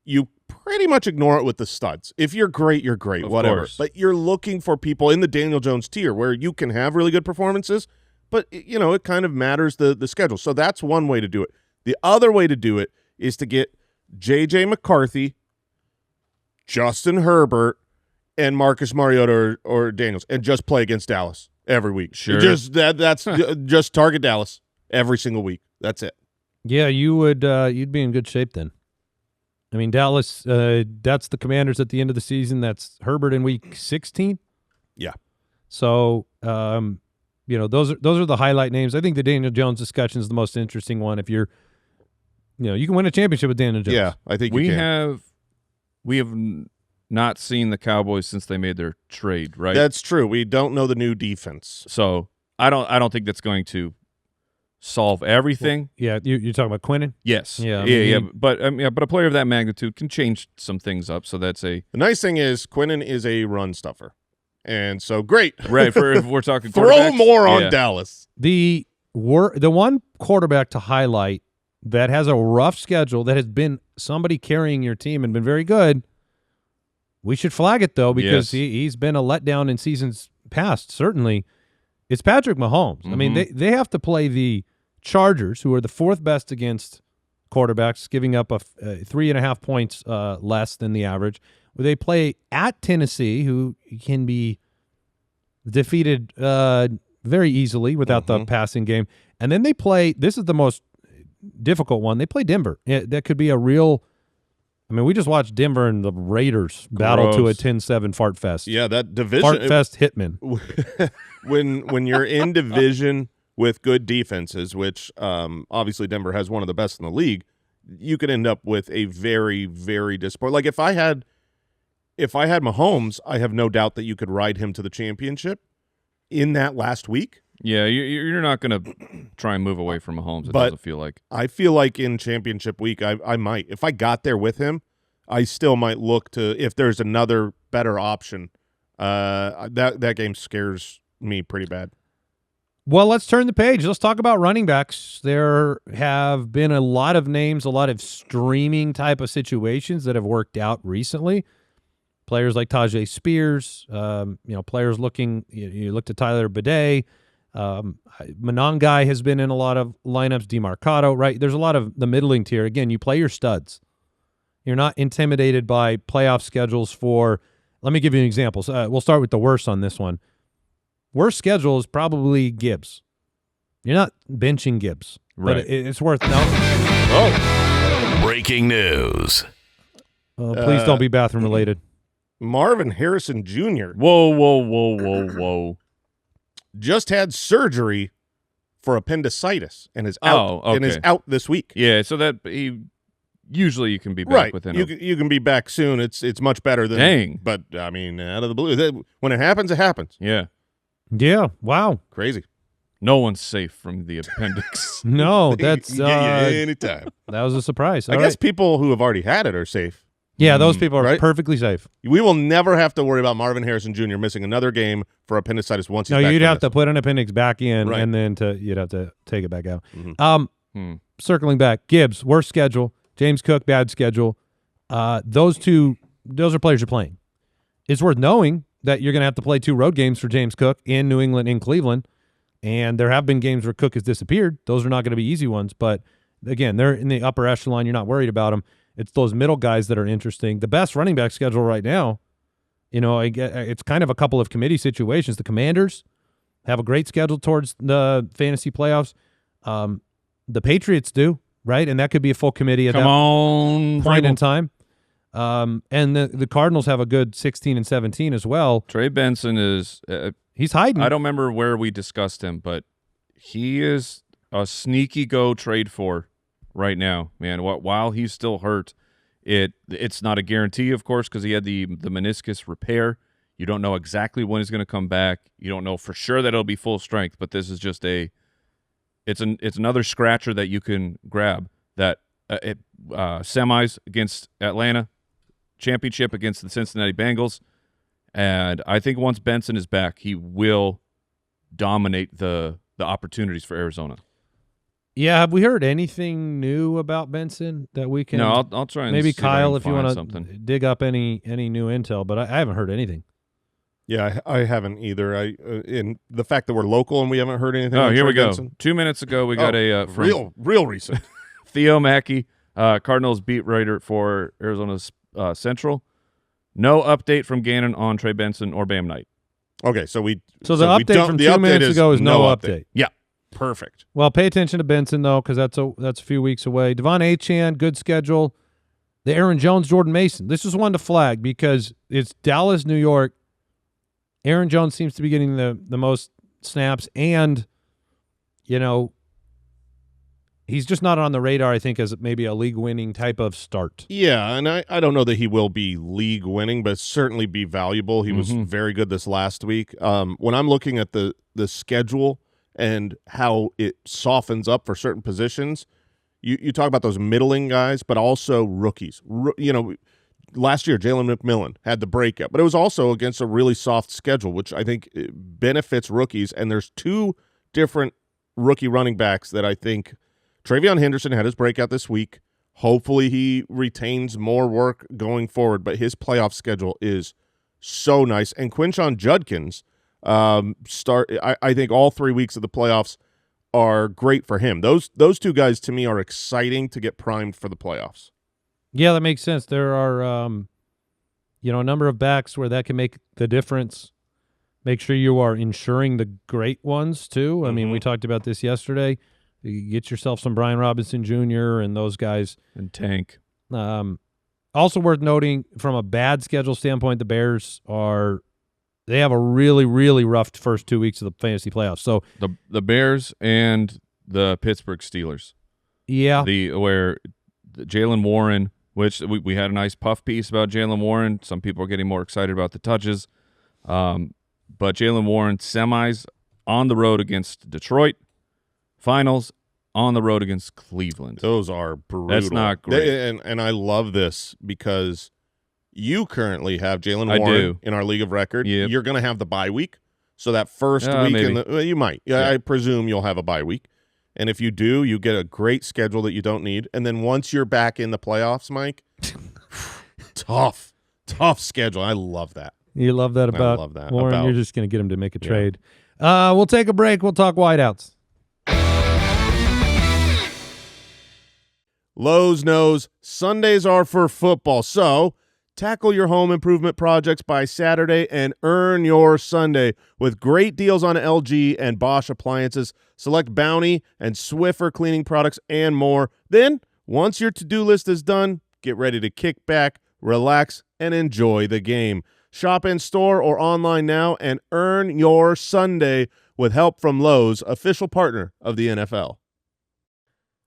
you pretty much ignore it with the studs. If you're great, you're great, of whatever. course. But you're looking for people in the Daniel Jones tier where you can have really good performances, but it kind of matters the schedule. So that's one way to do it. The other way to do it is to get J.J. McCarthy, Justin Herbert, and Marcus Mariota or Daniels, and just play against Dallas every week. Sure. That's just target Dallas every single week. That's it. Yeah, you would. You'd be in good shape then. I mean, Dallas. That's the Commanders at the end of the season. That's Herbert in week 16. Yeah. So, those are the highlight names. I think the Daniel Jones discussion is the most interesting one. If you're, you can win a championship with Daniel Jones. Yeah, I think we have not seen the Cowboys since they made their trade, right? That's true. We don't know the new defense. So I don't think that's going to solve everything. Yeah, you're talking about Quinnen? Yes. Yeah, But a player of that magnitude can change some things up. So that's The nice thing is Quinnen is a run stuffer, and so great. right for if we're talking Throw quarterbacks. more on Yeah. Dallas. The one quarterback to highlight that has a rough schedule, that has been somebody carrying your team and been very good. We should flag it, though, because Yes. he's been a letdown in seasons past, certainly. It's Patrick Mahomes. I mean, they have to play the Chargers, who are the fourth best against quarterbacks, giving up 3.5 points less than the average. They play at Tennessee, who can be defeated very easily without the passing game. And then they play – this is the most difficult one. They play Denver. That could be a real – I mean, we just watched Denver and the Raiders battle to a 10-7 fart fest. Yeah, that division. Fart fest Hitman. When you're in division with good defenses, which obviously Denver has one of the best in the league, you could end up with a very, very disappointing. Like if I had Mahomes, I have no doubt that you could ride him to the championship in that last week. Yeah, you're not going to try and move away from Mahomes, it But doesn't feel like. I feel like in championship week, I might. If I got there with him, I still might look to, if there's another better option. That game scares me pretty bad. Well, let's turn the page. Let's talk about running backs. There have been a lot of names, a lot of streaming type of situations that have worked out recently. Players like Tajay Spears, players looking, you look to Tyler Bidet. Monangai has been in a lot of lineups, DeMarcado, right? There's a lot of the middling tier. Again, you play your studs. You're not intimidated by playoff schedules for, let me give you an example. So, we'll start with the worst on this one. Worst schedule is probably Gibbs. You're not benching Gibbs, Right. but it's worth noting. Breaking news. Please don't be bathroom related. Marvin Harrison Jr. Whoa. just had surgery for appendicitis and is out and is out this week. Yeah, so that usually you can be back within you can be back soon. It's much better than Dang. But I mean, out of the blue, when it happens, it happens. Yeah. Yeah, wow. Crazy. No one's safe from the appendix. No, that's anytime. that was a surprise. I guess people who have already had it are safe. Yeah, those people are right? perfectly safe. We will never have to worry about Marvin Harrison Jr. missing another game for appendicitis once he's No, back you'd from have this. to put an appendix back in, Right. and then you'd have to take it back out. Mm-hmm. Circling back, Gibbs, worst schedule. James Cook, bad schedule. Those are players you're playing. It's worth knowing that you're going to have to play 2 road games for James Cook in New England, in Cleveland, and there have been games where Cook has disappeared. Those are not going to be easy ones, but again, they're in the upper echelon. You're not worried about them. It's those middle guys that are interesting. The best running back schedule right now, it's kind of a couple of committee situations. The Commanders have a great schedule towards the fantasy playoffs. The Patriots do, right? And that could be a full committee at point in time. And the Cardinals have a good 16 and 17 as well. Trey Benson is he's hiding. I don't remember where we discussed him, but he is a sneaky go trade for right now, man. While he's still hurt, it's not a guarantee, of course, because he had the meniscus repair. You don't know exactly when he's going to come back. You don't know for sure that it'll be full strength, but this is just it's another scratcher that you can grab. That semis against Atlanta, championship against the Cincinnati Bengals, and I think once Benson is back, he will dominate the opportunities for Arizona. Yeah, have we heard anything new about Benson that we can? No, I'll try and maybe see if I Kyle, can if you find want to something. dig up any new intel, but I haven't heard anything. Yeah, I haven't either. In the fact that we're local and we haven't heard anything. Oh, on here Trey we go. Benson. 2 minutes ago, we got a from real recent. Theo Mackey, Cardinals beat writer for Arizona's Central. No update from Gannon on Trey Benson or Bam Knight. Okay, so the update from 2 minutes ago is no update. Yeah. Perfect. Well, pay attention to Benson, though, because that's a few weeks away. Devon Achane, good schedule. The Aaron Jones, Jordan Mason. This is one to flag because it's Dallas, New York. Aaron Jones seems to be getting the most snaps, and, he's just not on the radar, I think, as maybe a league-winning type of start. Yeah, and I don't know that he will be league-winning, but certainly be valuable. He was very good this last week. When I'm looking at the schedule and how it softens up for certain positions, you talk about those middling guys, but also rookies. Last year, Jalen McMillan had the breakout, but it was also against a really soft schedule, which I think benefits rookies. And there's two different rookie running backs that I think TreVeyon Henderson had his breakout this week. Hopefully he retains more work going forward, but his playoff schedule is so nice. And Quinshon Judkins I think all 3 weeks of the playoffs are great for him. Those two guys to me are exciting to get primed for the playoffs. Yeah, that makes sense. There are, a number of backs where that can make the difference. Make sure you are insuring the great ones, too. I mean, we talked about this yesterday. You get yourself some Brian Robinson Jr. and those guys. And Tank. Also worth noting, from a bad schedule standpoint, the Bears they have a really, really rough first 2 weeks of the fantasy playoffs. So the Bears and the Pittsburgh Steelers. Yeah. Where Jalen Warren, which we had a nice puff piece about Jalen Warren. Some people are getting more excited about the touches. But Jalen Warren, semis on the road against Detroit, finals on the road against Cleveland. Those are brutal. That's not great. And I love this because you currently have Jalen Warren in our league of record. Yep. You're going to have the bye week. So that first week, you might. Yeah, I presume you'll have a bye week. And if you do, you get a great schedule that you don't need. And then once you're back in the playoffs, Mike, tough schedule. I love that. You love that about Warren. You're just going to get him to make a trade. We'll take a break. We'll talk wideouts. Lowe's knows Sundays are for football. So tackle your home improvement projects by Saturday and earn your Sunday with great deals on LG and Bosch appliances, select Bounty and Swiffer cleaning products, and more. Then, once your to-do list is done, get ready to kick back, relax, and enjoy the game. Shop in store or online now and earn your Sunday with help from Lowe's, official partner of the NFL.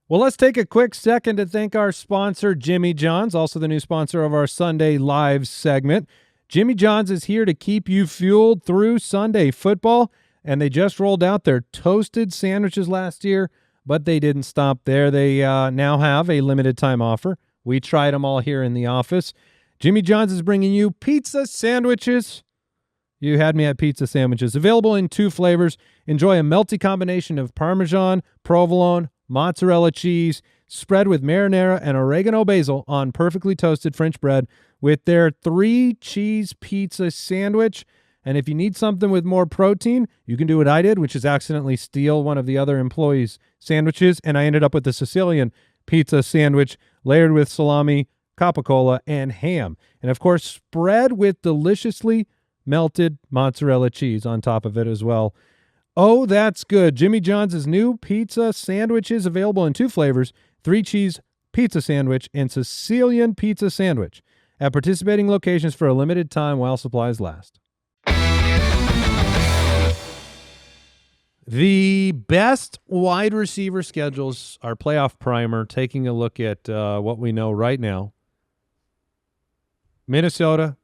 Well, let's take a quick second to thank our sponsor, Jimmy John's, also the new sponsor of our Sunday Live segment. Jimmy John's is here to keep you fueled through Sunday football, and they just rolled out their toasted sandwiches last year, but they didn't stop there. They now have a limited time offer. We tried them all here in the office. Jimmy John's is bringing you pizza sandwiches. You had me at pizza sandwiches. Available in 2 flavors. Enjoy a melty combination of Parmesan, provolone, mozzarella cheese, spread with marinara and oregano basil on perfectly toasted French bread with their 3-cheese pizza sandwich. And if you need something with more protein, you can do what I did, which is accidentally steal one of the other employees' sandwiches, and I ended up with the Sicilian pizza sandwich layered with salami, capicola, and ham. And, of course, spread with deliciously melted mozzarella cheese on top of it as well. Oh, that's good. Jimmy John's new pizza sandwiches available in 2 flavors, 3-cheese pizza sandwich and Sicilian pizza sandwich at participating locations for a limited time while supplies last. The best wide receiver schedules, our playoff primer, taking a look at what we know right now. Minnesota,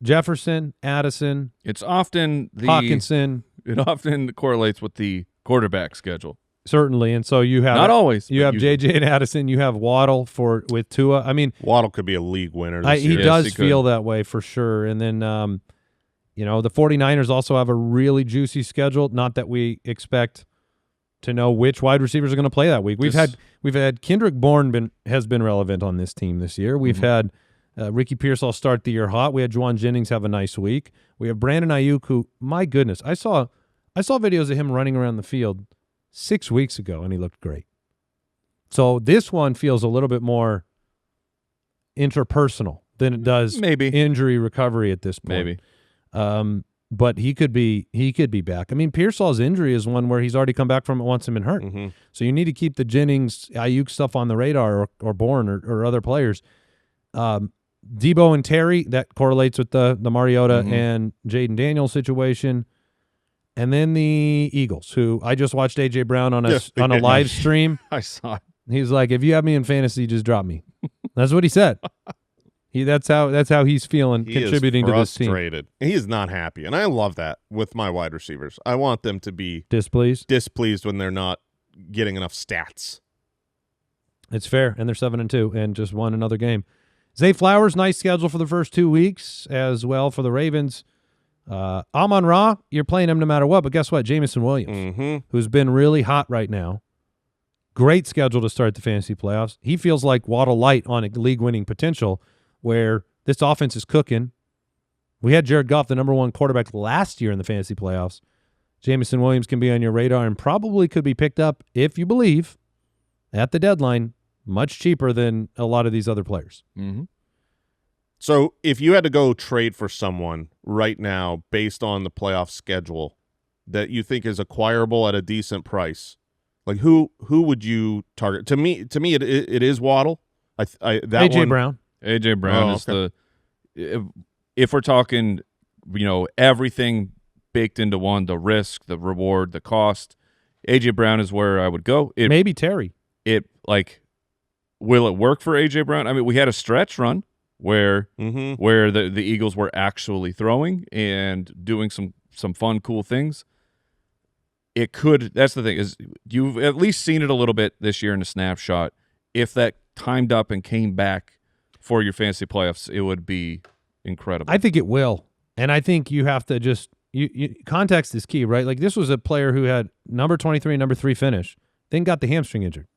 Jefferson, Addison. It's often Hawkinson. It often correlates with the quarterback schedule. Certainly, and so you have not always. You have JJ and Addison. You have Waddle with Tua. I mean, Waddle could be a league winner. He does feel that way for sure. And then, the 49ers also have a really juicy schedule. Not that we expect to know which wide receivers are going to play that week. We've had Kendrick Bourne has been relevant on this team this year. We've had Ricky Pearsall start the year hot. We had Juwan Jennings have a nice week. We have Brandon Ayuk, who, my goodness, I saw videos of him running around the field 6 weeks ago, and he looked great. So this one feels a little bit more interpersonal than it does Maybe injury recovery at this point. Maybe. But he could be back. I mean, Pearsall's injury is one where he's already come back from it once and been hurt. Mm-hmm. So you need to keep the Jennings, Ayuk stuff on the radar, or Bourne or other players. Debo and Terry, that correlates with the Mariota and Jaden Daniels situation. And then the Eagles, who I just watched A.J. Brown on a live stream. I saw it. He's like, if you have me in fantasy, just drop me. That's what he said. That's how he's feeling, contributing to this team. Frustrated. He is not happy, and I love that with my wide receivers. I want them to be displeased when they're not getting enough stats. It's fair, and they're 7-2 and just won another game. Zay Flowers, nice schedule for the first 2 weeks as well for the Ravens. Amon-Ra, you're playing him no matter what, but guess what? Jamison Williams, who's been really hot right now. Great schedule to start the fantasy playoffs. He feels like Waddle Light on a league-winning potential, where this offense is cooking. We had Jared Goff, the number one quarterback last year in the fantasy playoffs. Jamison Williams can be on your radar and probably could be picked up, if you believe, at the deadline, much cheaper than a lot of these other players. Mm-hmm. So if you had to go trade for someone right now based on the playoff schedule that you think is acquirable at a decent price, like who would you target? To me, it is Waddle. A.J. Brown. A.J. Brown is if we're talking, everything baked into one, the risk, the reward, the cost, A.J. Brown is where I would go. Maybe Terry. Will it work for A.J. Brown? I mean, we had a stretch run where the Eagles were actually throwing and doing some fun, cool things. It could. That's the thing, is you've at least seen it a little bit this year in a snapshot. If that timed up and came back for your fantasy playoffs, it would be incredible. I think it will, and I think you have to just context is key, right? Like, this was a player who had number 23, number 3 finish, then got the hamstring injured,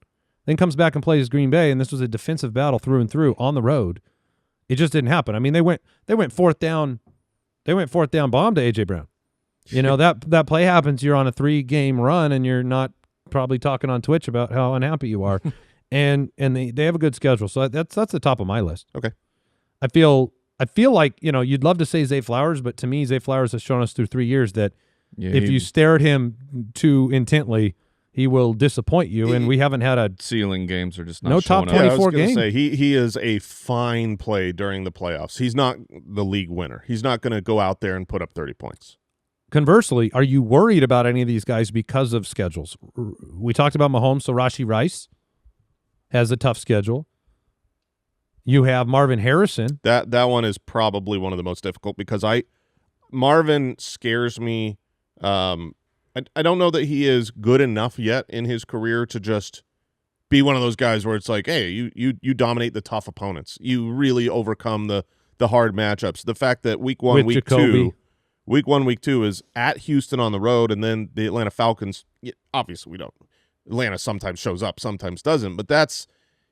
then comes back and plays Green Bay, and this was a defensive battle through and through on the road. It just didn't happen. I mean, they went fourth down. They went fourth down bomb to A.J. Brown. That play happens. You're on a 3-game run, and you're not probably talking on Twitch about how unhappy you are. and they have a good schedule, so that's the top of my list. Okay. I feel like you'd love to say Zay Flowers, but to me, Zay Flowers has shown us through 3 years that if you stare at him too intently, he will disappoint you. And we haven't had a ceiling games are just not no showing top 24 I was game. say he is a fine play during the playoffs. He's not the league winner. He's not going to go out there and put up 30 points. Conversely, are you worried about any of these guys because of schedules? We talked about Mahomes, so Rashee Rice has a tough schedule. You have Marvin Harrison. That one is probably one of the most difficult because Marvin scares me. I don't know that he is good enough yet in his career to just be one of those guys where it's like, hey, you dominate the tough opponents. You really overcome the hard matchups. The fact that week 1, week 2 is at Houston on the road, and then the Atlanta Falcons. Obviously, we don't. Atlanta sometimes shows up, sometimes doesn't. But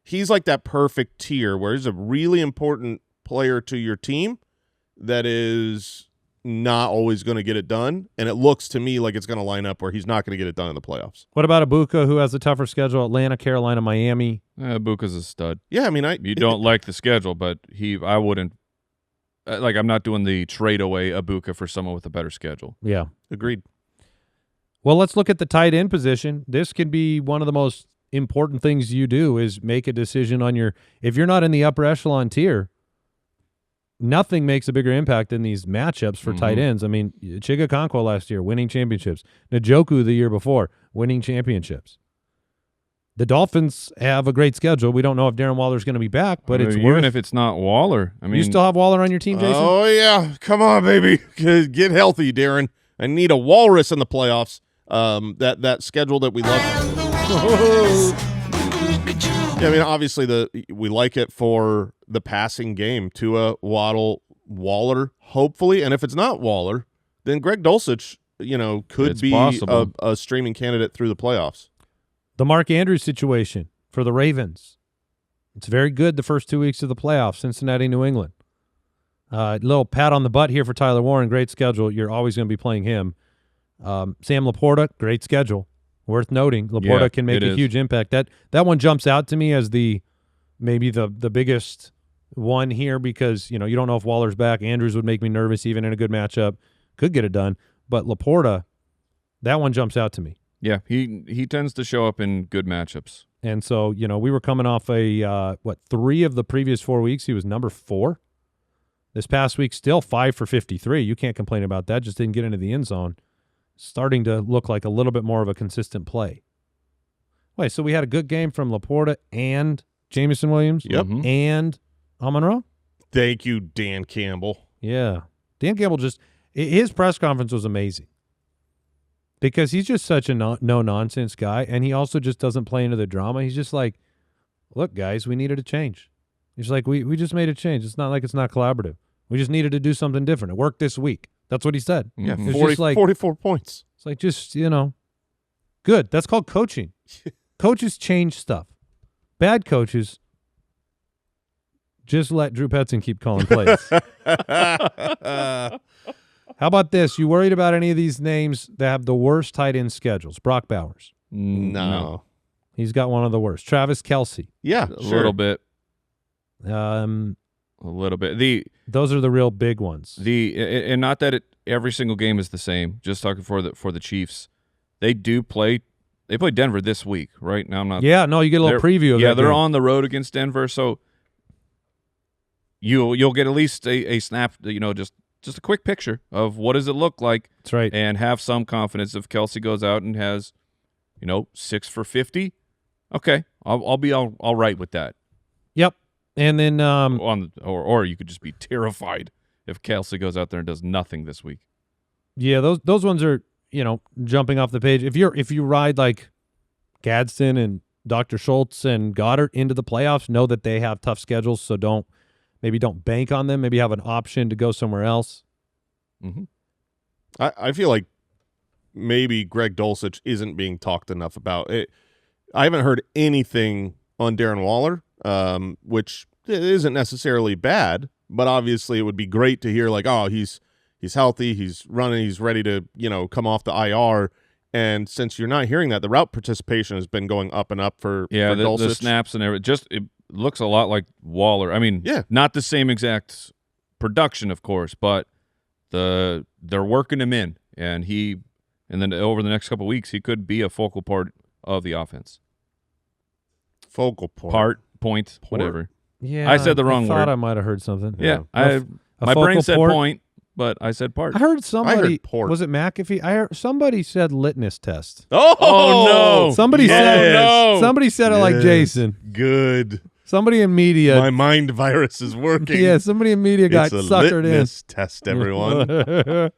he's like that perfect tier where he's a really important player to your team that is not always going to get it done, and it looks to me like it's going to line up where he's not going to get it done in the playoffs. What about Ibuka, who has a tougher schedule? Atlanta, Carolina, Miami. Ibuka's a stud. Yeah, I mean, you don't like the schedule, but I wouldn't. I'm not doing the trade away Ibuka for someone with a better schedule. Yeah. Agreed. Well, let's look at the tight end position. This can be one of the most important things you do is make a decision on if you're not in the upper echelon tier, nothing makes a bigger impact than these matchups for tight ends. I mean, Chiga Okonkwo last year, winning championships. Njoku the year before, winning championships. The Dolphins have a great schedule. We don't know if Darren Waller's going to be back, but even if it's not Waller. I mean, you still have Waller on your team, Jason? Oh, yeah. Come on, baby. Get healthy, Darren. I need a walrus in the playoffs. That schedule that we love. Yeah, I mean, obviously we like it for the passing game. Tua, Waddle, Waller, hopefully. And if it's not Waller, then Greg Dulcich, could be a streaming candidate through the playoffs. The Mark Andrews situation for the Ravens. It's very good the first 2 weeks of the playoffs, Cincinnati, New England. Little pat on the butt here for Tyler Warren. Great schedule. You're always going to be playing him. Sam Laporta, great schedule. Worth noting. Laporta can make a huge impact. That one jumps out to me as maybe the biggest one here because, you don't know if Waller's back. Andrews would make me nervous even in a good matchup. Could get it done. But Laporta, that one jumps out to me. Yeah, he tends to show up in good matchups. And so, we were coming off 3 of the previous 4 weeks. He was number 4. This past week, still 5 for 53. You can't complain about that. Just didn't get into the end zone. Starting to look like a little bit more of a consistent play. Wait, so we had a good game from Laporta and Jameson Williams? Yep. And Amon-Ra? Thank you, Dan Campbell. Yeah. Dan Campbell his press conference was amazing. Because he's just such a no-nonsense guy, and he also just doesn't play into the drama. He's just like, look, guys, we needed a change. He's like, we just made a change. It's not like it's not collaborative. We just needed to do something different. It worked this week. That's what he said. Yeah, It was 40, just like, 44 points. it's like just, good. That's called coaching. Coaches change stuff. Bad coaches just let Drew Petzing keep calling plays. How about this? You worried about any of these names that have the worst tight end schedules? Brock Bowers. No. He's got one of the worst. Travis Kelce. Yeah, A little bit. A little bit. Those are the real big ones. And not that every single game is the same. Just talking for the Chiefs, they play Denver this week, right? Now I'm not. Yeah, no, you get a little preview of that. Yeah, they're game. on the road against Denver, so you'll get at least a snap. Just a quick picture of what does it look like. That's right. And have some confidence if Kelce goes out and has, 6 for 50. Okay, I'll be all right with that. Yep. And then or you could just be terrified if Kelce goes out there and does nothing this week. Yeah, those ones are, jumping off the page. If you ride like Gadsden and Dr. Schultz and Goddard into the playoffs, know that they have tough schedules, so don't bank on them. Maybe have an option to go somewhere else. Mm-hmm. I feel like maybe Greg Dulcich isn't being talked enough about it. I haven't heard anything on Darren Waller, which isn't necessarily bad, but obviously it would be great to hear like, oh, he's healthy, he's running, he's ready to, come off the IR. And since you're not hearing that, the route participation has been going up and up for Dulcich. The snaps and everything. It looks a lot like Waller. I mean, not the same exact production, of course, but they're working him in, and then over the next couple of weeks, he could be a focal part of the offense. Focal point. Whatever. Yeah, I said the wrong I thought word. I might have heard something. Yeah, my focal brain said port? point, but I said part. I heard somebody. port. Was it McAfee? I heard somebody said litmus test. Oh, no! Somebody said. no! Somebody said it like Jason. Good. Somebody in media. My mind virus is working. Yeah, somebody in media got it's a suckered litmus test, everyone.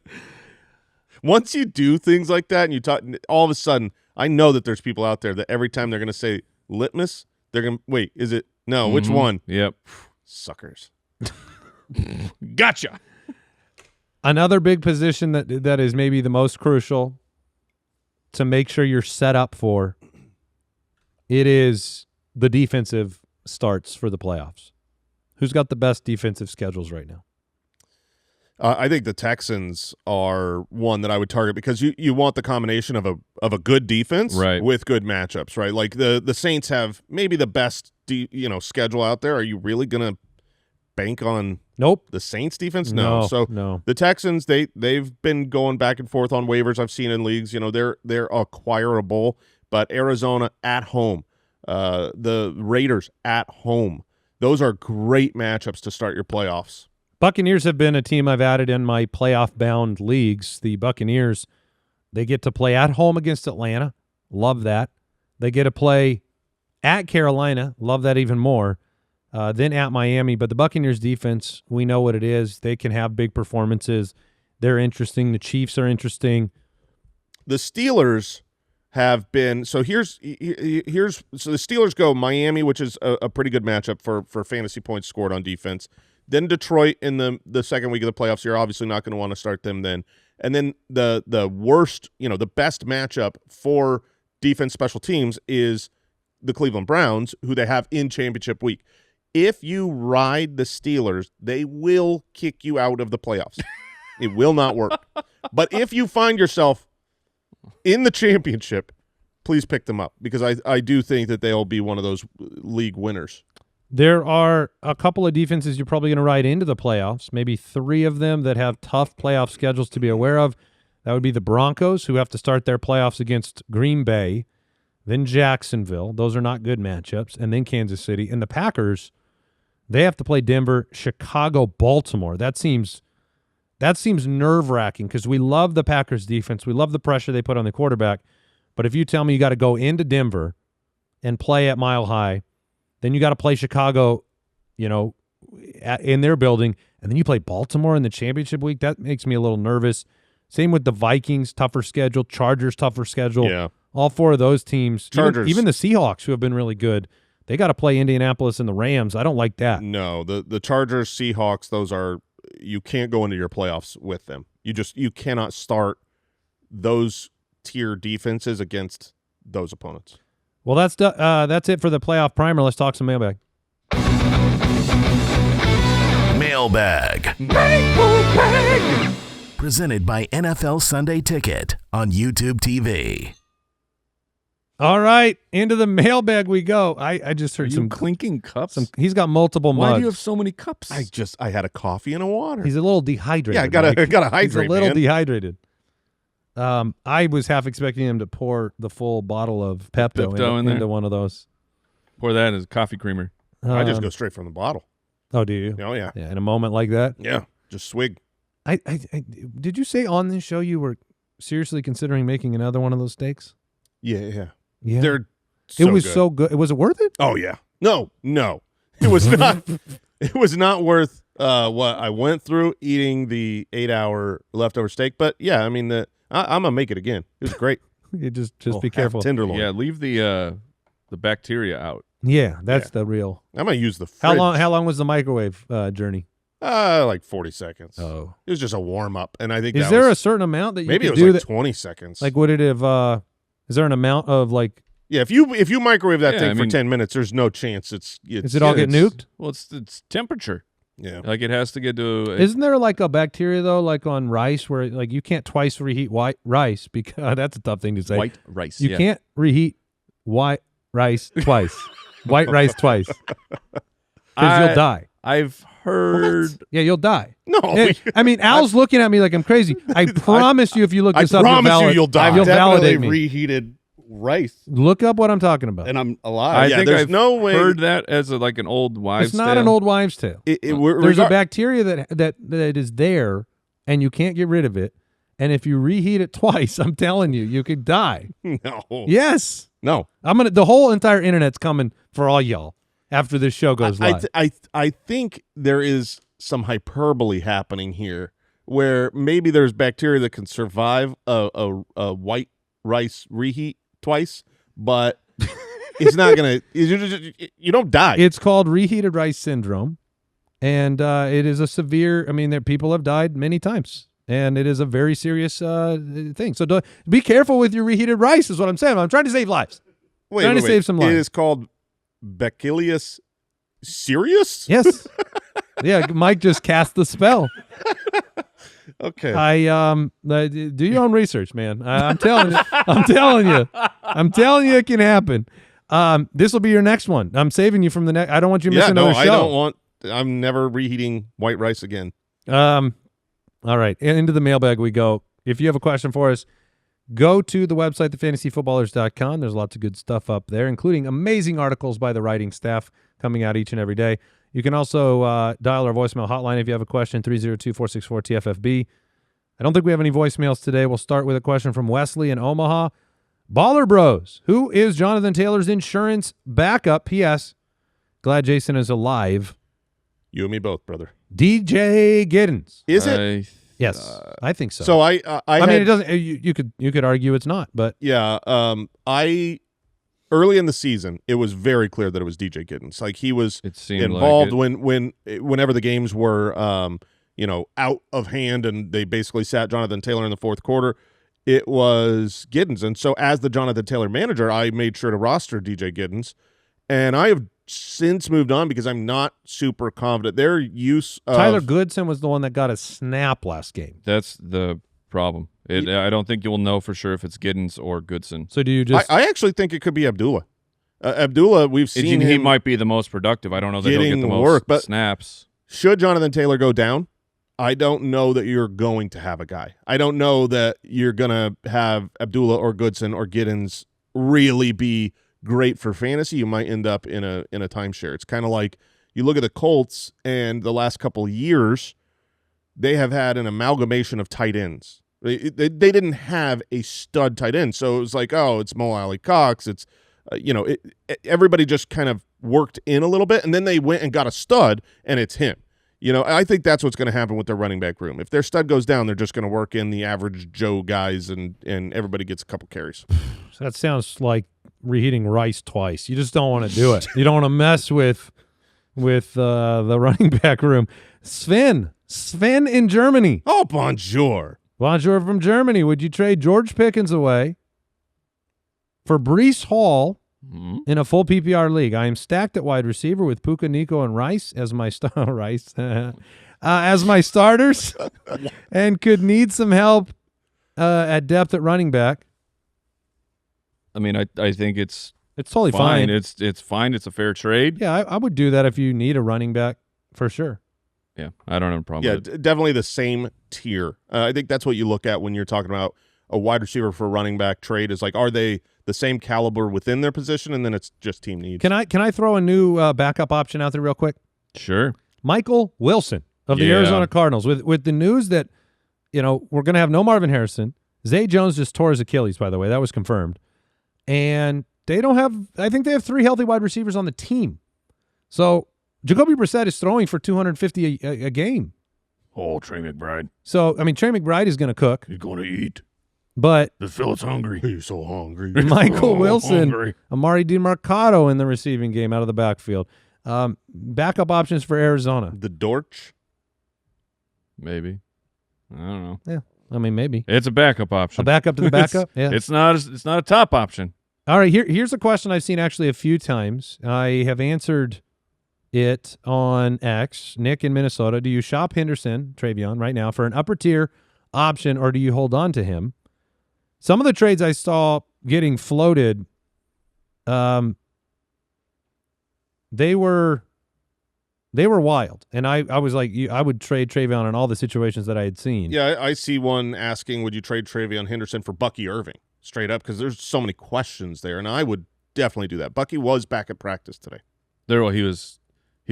Once you do things like that and you talk, all of a sudden, I know that there's people out there that every time they're going to say litmus, they're going to, wait, is it? No, which one? Yep. Suckers. Gotcha. Another big position that is maybe the most crucial to make sure you're set up for, it is the defensive starts for the playoffs. Who's got the best defensive schedules right now? I think the Texans are one that I would target because you want the combination of a good defense with good matchups, right? Like the Saints have maybe the best schedule out there. Are you really going to bank on the Saints defense? No. So the Texans, they've been going back and forth on waivers. I've seen in leagues, they're acquirable, but Arizona at home, the Raiders at home, those are great matchups to start your playoffs. Buccaneers have been a team I've added in my playoff-bound leagues. The Buccaneers, they get to play at home against Atlanta. Love that. They get to play at Carolina. Love that even more. Then at Miami. But the Buccaneers defense, we know what it is. They can have big performances. They're interesting. The Chiefs are interesting. The Steelers have been – so here's so the Steelers go Miami, which is a pretty good matchup for fantasy points scored on defense. Then Detroit in the second week of the playoffs. You're obviously not going to want to start them then. And then the worst, the best matchup for defense special teams is the Cleveland Browns, who they have in championship week. If you ride the Steelers, they will kick you out of the playoffs. It will not work. But if you find yourself in the championship, please pick them up, because I do think that they'll be one of those league winners. There are a couple of defenses you're probably going to ride into the playoffs, maybe 3 of them that have tough playoff schedules to be aware of. That would be the Broncos, who have to start their playoffs against Green Bay, then Jacksonville. Those are not good matchups. And then Kansas City. And the Packers, they have to play Denver, Chicago, Baltimore. That seems nerve-wracking, because we love the Packers defense. We love the pressure they put on the quarterback. But if you tell me you got to go into Denver and play at Mile High, then you got to play Chicago, in their building, and then you play Baltimore in the championship week, that makes me a little nervous. Same with the Vikings, tougher schedule, Chargers, tougher schedule. Yeah. All 4 of those teams, Chargers. even the Seahawks, who have been really good, they got to play Indianapolis and the Rams. I don't like that. No, the Chargers, Seahawks, those are – you can't go into your playoffs with them. You cannot start those tier defenses against those opponents. Well, that's it for the playoff primer. Let's talk some mailbag. Mailbag. Presented by NFL Sunday Ticket on YouTube TV. All right, into the mailbag we go. I just heard some clinking cups. He's got multiple mugs. Why do you have so many cups? I had a coffee and a water. He's a little dehydrated. Yeah, I gotta hydrate. He's a little man. dehydrated. I was half expecting him to pour the full bottle of Pepto into one of those. Pour that as coffee creamer. I just go straight from the bottle. Oh, do you? Oh yeah. Yeah. In a moment like that. Yeah, just swig. I did you say on this show you were seriously considering making another one of those steaks? Yeah. Yeah. They're it was good. so good. Was it worth it? Oh yeah. No. It was not. It was not worth what I went through eating the 8-hour leftover steak. But yeah, I mean, I'm gonna make it again. It was great. You just be careful. Tenderloin. Yeah, leave the bacteria out. Yeah, that's the real. I'm gonna use the fridge. How long was the microwave journey? Like 40 seconds. Oh, It was just a warm up, and I think is there a certain amount that you maybe could it was do like that? 20 seconds. Like, would it have? Is there an amount of like? Yeah, if you microwave that Yeah, thing I for mean- 10 minutes, there's no chance it's Does it all get nuked? Well, it's temperature. Yeah. Like it has to get to. Isn't there like a bacteria though, like on rice, where like you can't twice reheat white rice because that's a tough thing to say. white rice. You yeah. can't reheat white rice twice. White rice twice. Because you'll die. I've heard. Yeah, you'll die. No. I mean, Al's looking at me like I'm crazy. I promise you, if you look I this up, promise you you'll die. You'll Definitely validate me. reheated rice, Look up what I'm talking about. and I'm I alive. Yeah, think there's I've no way- heard that as like an old wives' It's not tale. an old wives' tale. There's a back. bacteria that is there, and you can't get rid of it. And if you reheat it twice, I'm telling you, you could die. No. Yes, No. the whole entire internet's coming for all y'all after this show goes live. I think there is some hyperbole happening here, where maybe there's bacteria that can survive a white rice reheat twice, but it's not gonna. You don't die. It's called reheated rice syndrome, and it is a severe. I mean, people have died many times, and it is a very serious thing. So be careful with your reheated rice. Is what I'm saying. I'm trying to save lives. Trying to save some lives. It is called Bacillus cereus. Yes. Yeah, Mike just cast the spell. Okay. Do your own research, man. I'm telling you. I'm telling you it can happen. This will be your next one. I'm saving you from the next. I don't want you to miss another show. I don't want. I'm never reheating white rice again. All right, into the mailbag we go. If you have a question for us, go to the website, thefantasyfootballers.com. There's lots of good stuff up there, including amazing articles by the writing staff coming out each and every day. You can also dial our voicemail hotline if you have a question, 302-464-TFFB. I don't think we have any voicemails today. We'll start with a question from Wesley in Omaha. Baller Bros, who is Jonathan Taylor's insurance backup? P.S. Glad Jason is alive. You and me both, brother. DJ Giddens. Is it? Yes, I think so. So I mean, it doesn't. You could argue it's not, but yeah. Early in the season, it was very clear that it was DJ Giddens. Like he was It seemed involved like whenever the games were out of hand, and they basically sat Jonathan Taylor in the fourth quarter. it was Giddens. And so as the Jonathan Taylor manager, I made sure to roster DJ Giddens. And I have since moved on because I'm not super confident. Their use of Tyler Goodson was the one that got a snap last game. That's the problem. I don't think you will know for sure if it's Giddens or Goodson. So do you just? I actually think it could be Abdullah. Abdullah, we've seen He him might be the most productive. I don't know that he'll getting get the most work, but snaps. should Jonathan Taylor go down, I don't know that you're going to have a guy. I don't know that you're going to have Abdullah or Goodson or Giddens really be great for fantasy. You might end up in a timeshare. It's kind of like you look at the Colts and the last couple of years, they have had an amalgamation of tight ends. They didn't have a stud tight end, so it was like, oh, it's Mo Alley Cox. It's everybody just kind of worked in a little bit, and then they went and got a stud, and it's him. I think that's what's going to happen with their running back room. If their stud goes down, they're just going to work in the average Joe guys, and everybody gets a couple carries. So that sounds like reheating rice twice. You just don't want to do it. You don't want to mess with the running back room. Sven in Germany. Oh, bonjour. Bonjour from Germany. Would you trade George Pickens away for Breece Hall in a full PPR league? I am stacked at wide receiver with Puka, Nico, and Rice as my as my starters, and could need some help at depth at running back. I mean, I think it's totally fine. It's fine. It's a fair trade. Yeah, I would do that if you need a running back for sure. Yeah, I don't have a problem with it. Definitely the same tier. I think that's what you look at when you're talking about a wide receiver for a running back trade is like, are they the same caliber within their position, and then it's just team needs. Can I throw a new backup option out there real quick? Sure. Michael Wilson of the Arizona Cardinals with the news that we're going to have no Marvin Harrison. Zay Jones just tore his Achilles, by the way. That was confirmed. And they don't have – I think they have 3 healthy wide receivers on the team. So Jacoby Brissett is throwing for 250 a game. Oh, Trey McBride. So, I mean, Trey McBride is going to cook. He's going to eat. But the Phil's hungry. He's so hungry. Michael Wilson, Amari DiMarcado in the receiving game out of the backfield. Backup options for Arizona. The Dortch? Maybe. I don't know. Yeah, I mean, maybe. It's a backup option. A backup to the backup? Yeah. It's not a top option. All right, here's a question I've seen actually a few times. I have answered it on X. Nick in Minnesota. Do you shop Henderson, TreVeyon, right now for an upper tier option, or do you hold on to him? Some of the trades I saw getting floated, they were wild, and I was like, I would trade TreVeyon in all the situations that I had seen. Yeah, I see one asking, would you trade TreVeyon Henderson for Bucky Irving? Straight up, because there's so many questions there, and I would definitely do that. Bucky was back at practice today. He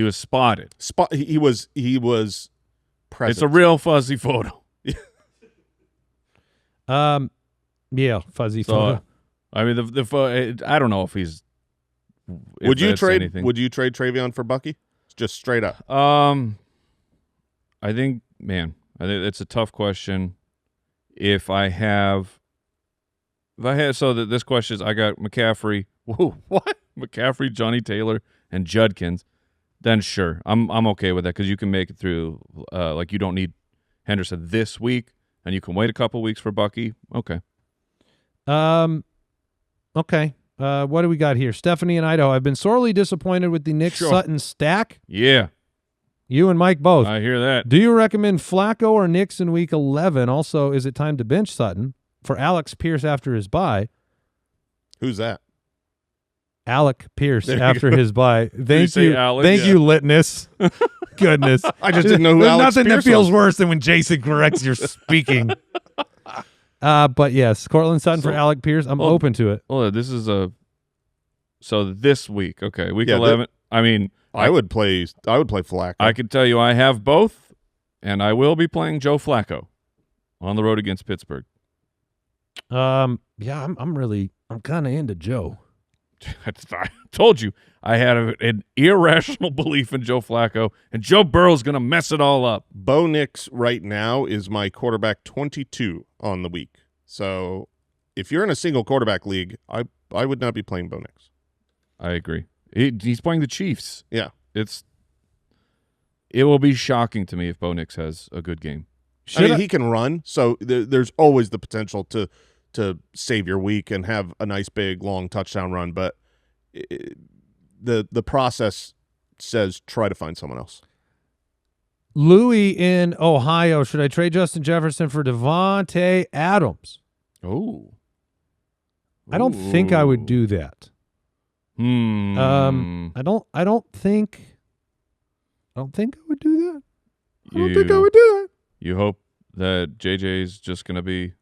was spotted. He was present. It's a real fuzzy photo. Yeah, fuzzy photo. I mean, the I don't know if he's. Would you trade anything. TreVeyon for Bucky? Just straight up. I think it's a tough question. This question is, I got McCaffrey. Whoa, what? McCaffrey, Johnny Taylor, and Judkins. Then sure, I'm okay with that because you can make it through. Like you don't need Henderson this week, and you can wait a couple weeks for Bucky. Okay. Okay. What do we got here? Stephanie in Idaho. I've been sorely disappointed with the Nick Sutton stack. Yeah. You and Mike both. I hear that. Do you recommend Flacco or Nix in week 11? Also, is it time to bench Sutton for Alex Pierce after his bye? Who's that? Alec Pierce after his bye. Thank you. Alec? Thank you, Litness. Goodness. I just didn't know who There's Alex nothing Pierce that feels was. worse than when Jason corrects your speaking. But yes, Courtland Sutton for Alec Pierce. I'm open to it. Oh, this is this week. Okay, week 11. I mean, I would play Flacco. I can tell you I have both, and I will be playing Joe Flacco on the road against Pittsburgh. Yeah, I'm kind of into Joe. I told you I had an irrational belief in Joe Flacco, and Joe Burrow's going to mess it all up. Bo Nix right now is my quarterback 22 on the week. So if you're in a single quarterback league, I would not be playing Bo Nix. I agree. He's playing the Chiefs. Yeah. It will be shocking to me if Bo Nix has a good game. He can run, so there's always the potential to save your week and have a nice big long touchdown run. But the process says try to find someone else. Louis in Ohio. Should I trade Justin Jefferson for Devontae Adams? Oh. I don't think I would do that. I don't think I would do that. I don't think I would do that. You hope that JJ's just going to be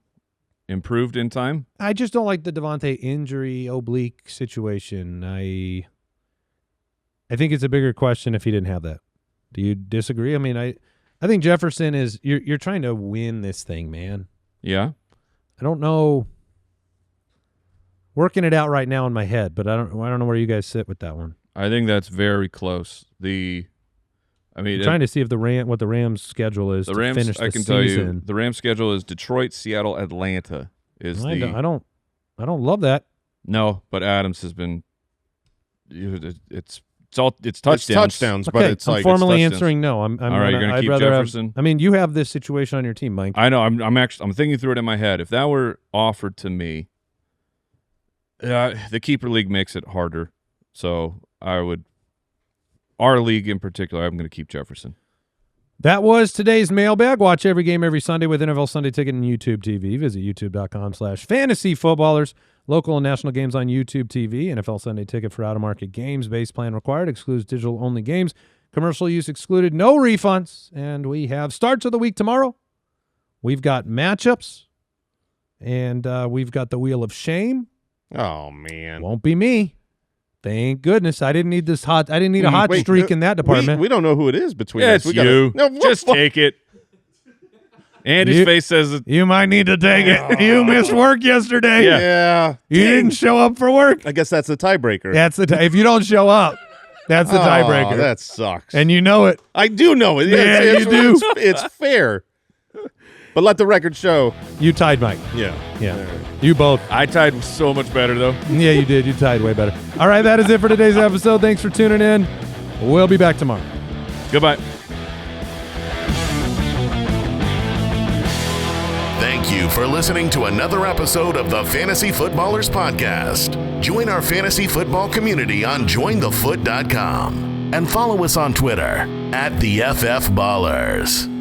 improved in time? I just don't like the Devontae injury oblique situation. I think it's a bigger question if he didn't have that. Do you disagree? I mean, I think Jefferson is you're trying to win this thing, man. Yeah. I don't know. Working it out right now in my head, but I don't know where you guys sit with that one. I think that's very close. I'm trying to see if what the Rams' schedule is to finish the season. I can tell you, the Rams' schedule is Detroit, Seattle, Atlanta. I don't love that. No, but Adams has been. It's touchdowns. It's touchdowns, Okay, but it's I'm like formally it's answering no. I'm all right. You're gonna keep Jefferson. You have this situation on your team, Mike. I know. I'm thinking through it in my head. If that were offered to me, the keeper league makes it harder. So our league in particular, I'm going to keep Jefferson. That was today's mailbag. Watch every game every Sunday with NFL Sunday Ticket and YouTube TV. Visit youtube.com/fantasyfootballers. Local and national games on YouTube TV. NFL Sunday Ticket for out-of-market games. Base plan required. Excludes digital-only games. Commercial use excluded. No refunds. And we have starts of the week tomorrow. We've got matchups. And we've got the Wheel of Shame. Oh, man. Won't be me. Thank goodness. I didn't need a hot streak in that department. We don't know who it is between us. It's you. Just take it. Andy's face says you might need to take it. You missed work yesterday. Yeah. You didn't show up for work. I guess that's the tiebreaker. If you don't show up, that's the tiebreaker. That sucks. And you know it. I do know it. Yeah, you do. It's fair. But let the record show. You tied Mike. Yeah. You both. I tied so much better, though. Yeah, you did. You tied way better. All right, that is it for today's episode. Thanks for tuning in. We'll be back tomorrow. Goodbye. Thank you for listening to another episode of the Fantasy Footballers Podcast. Join our fantasy football community on jointhefoot.com and follow us on Twitter @TheFFBallers.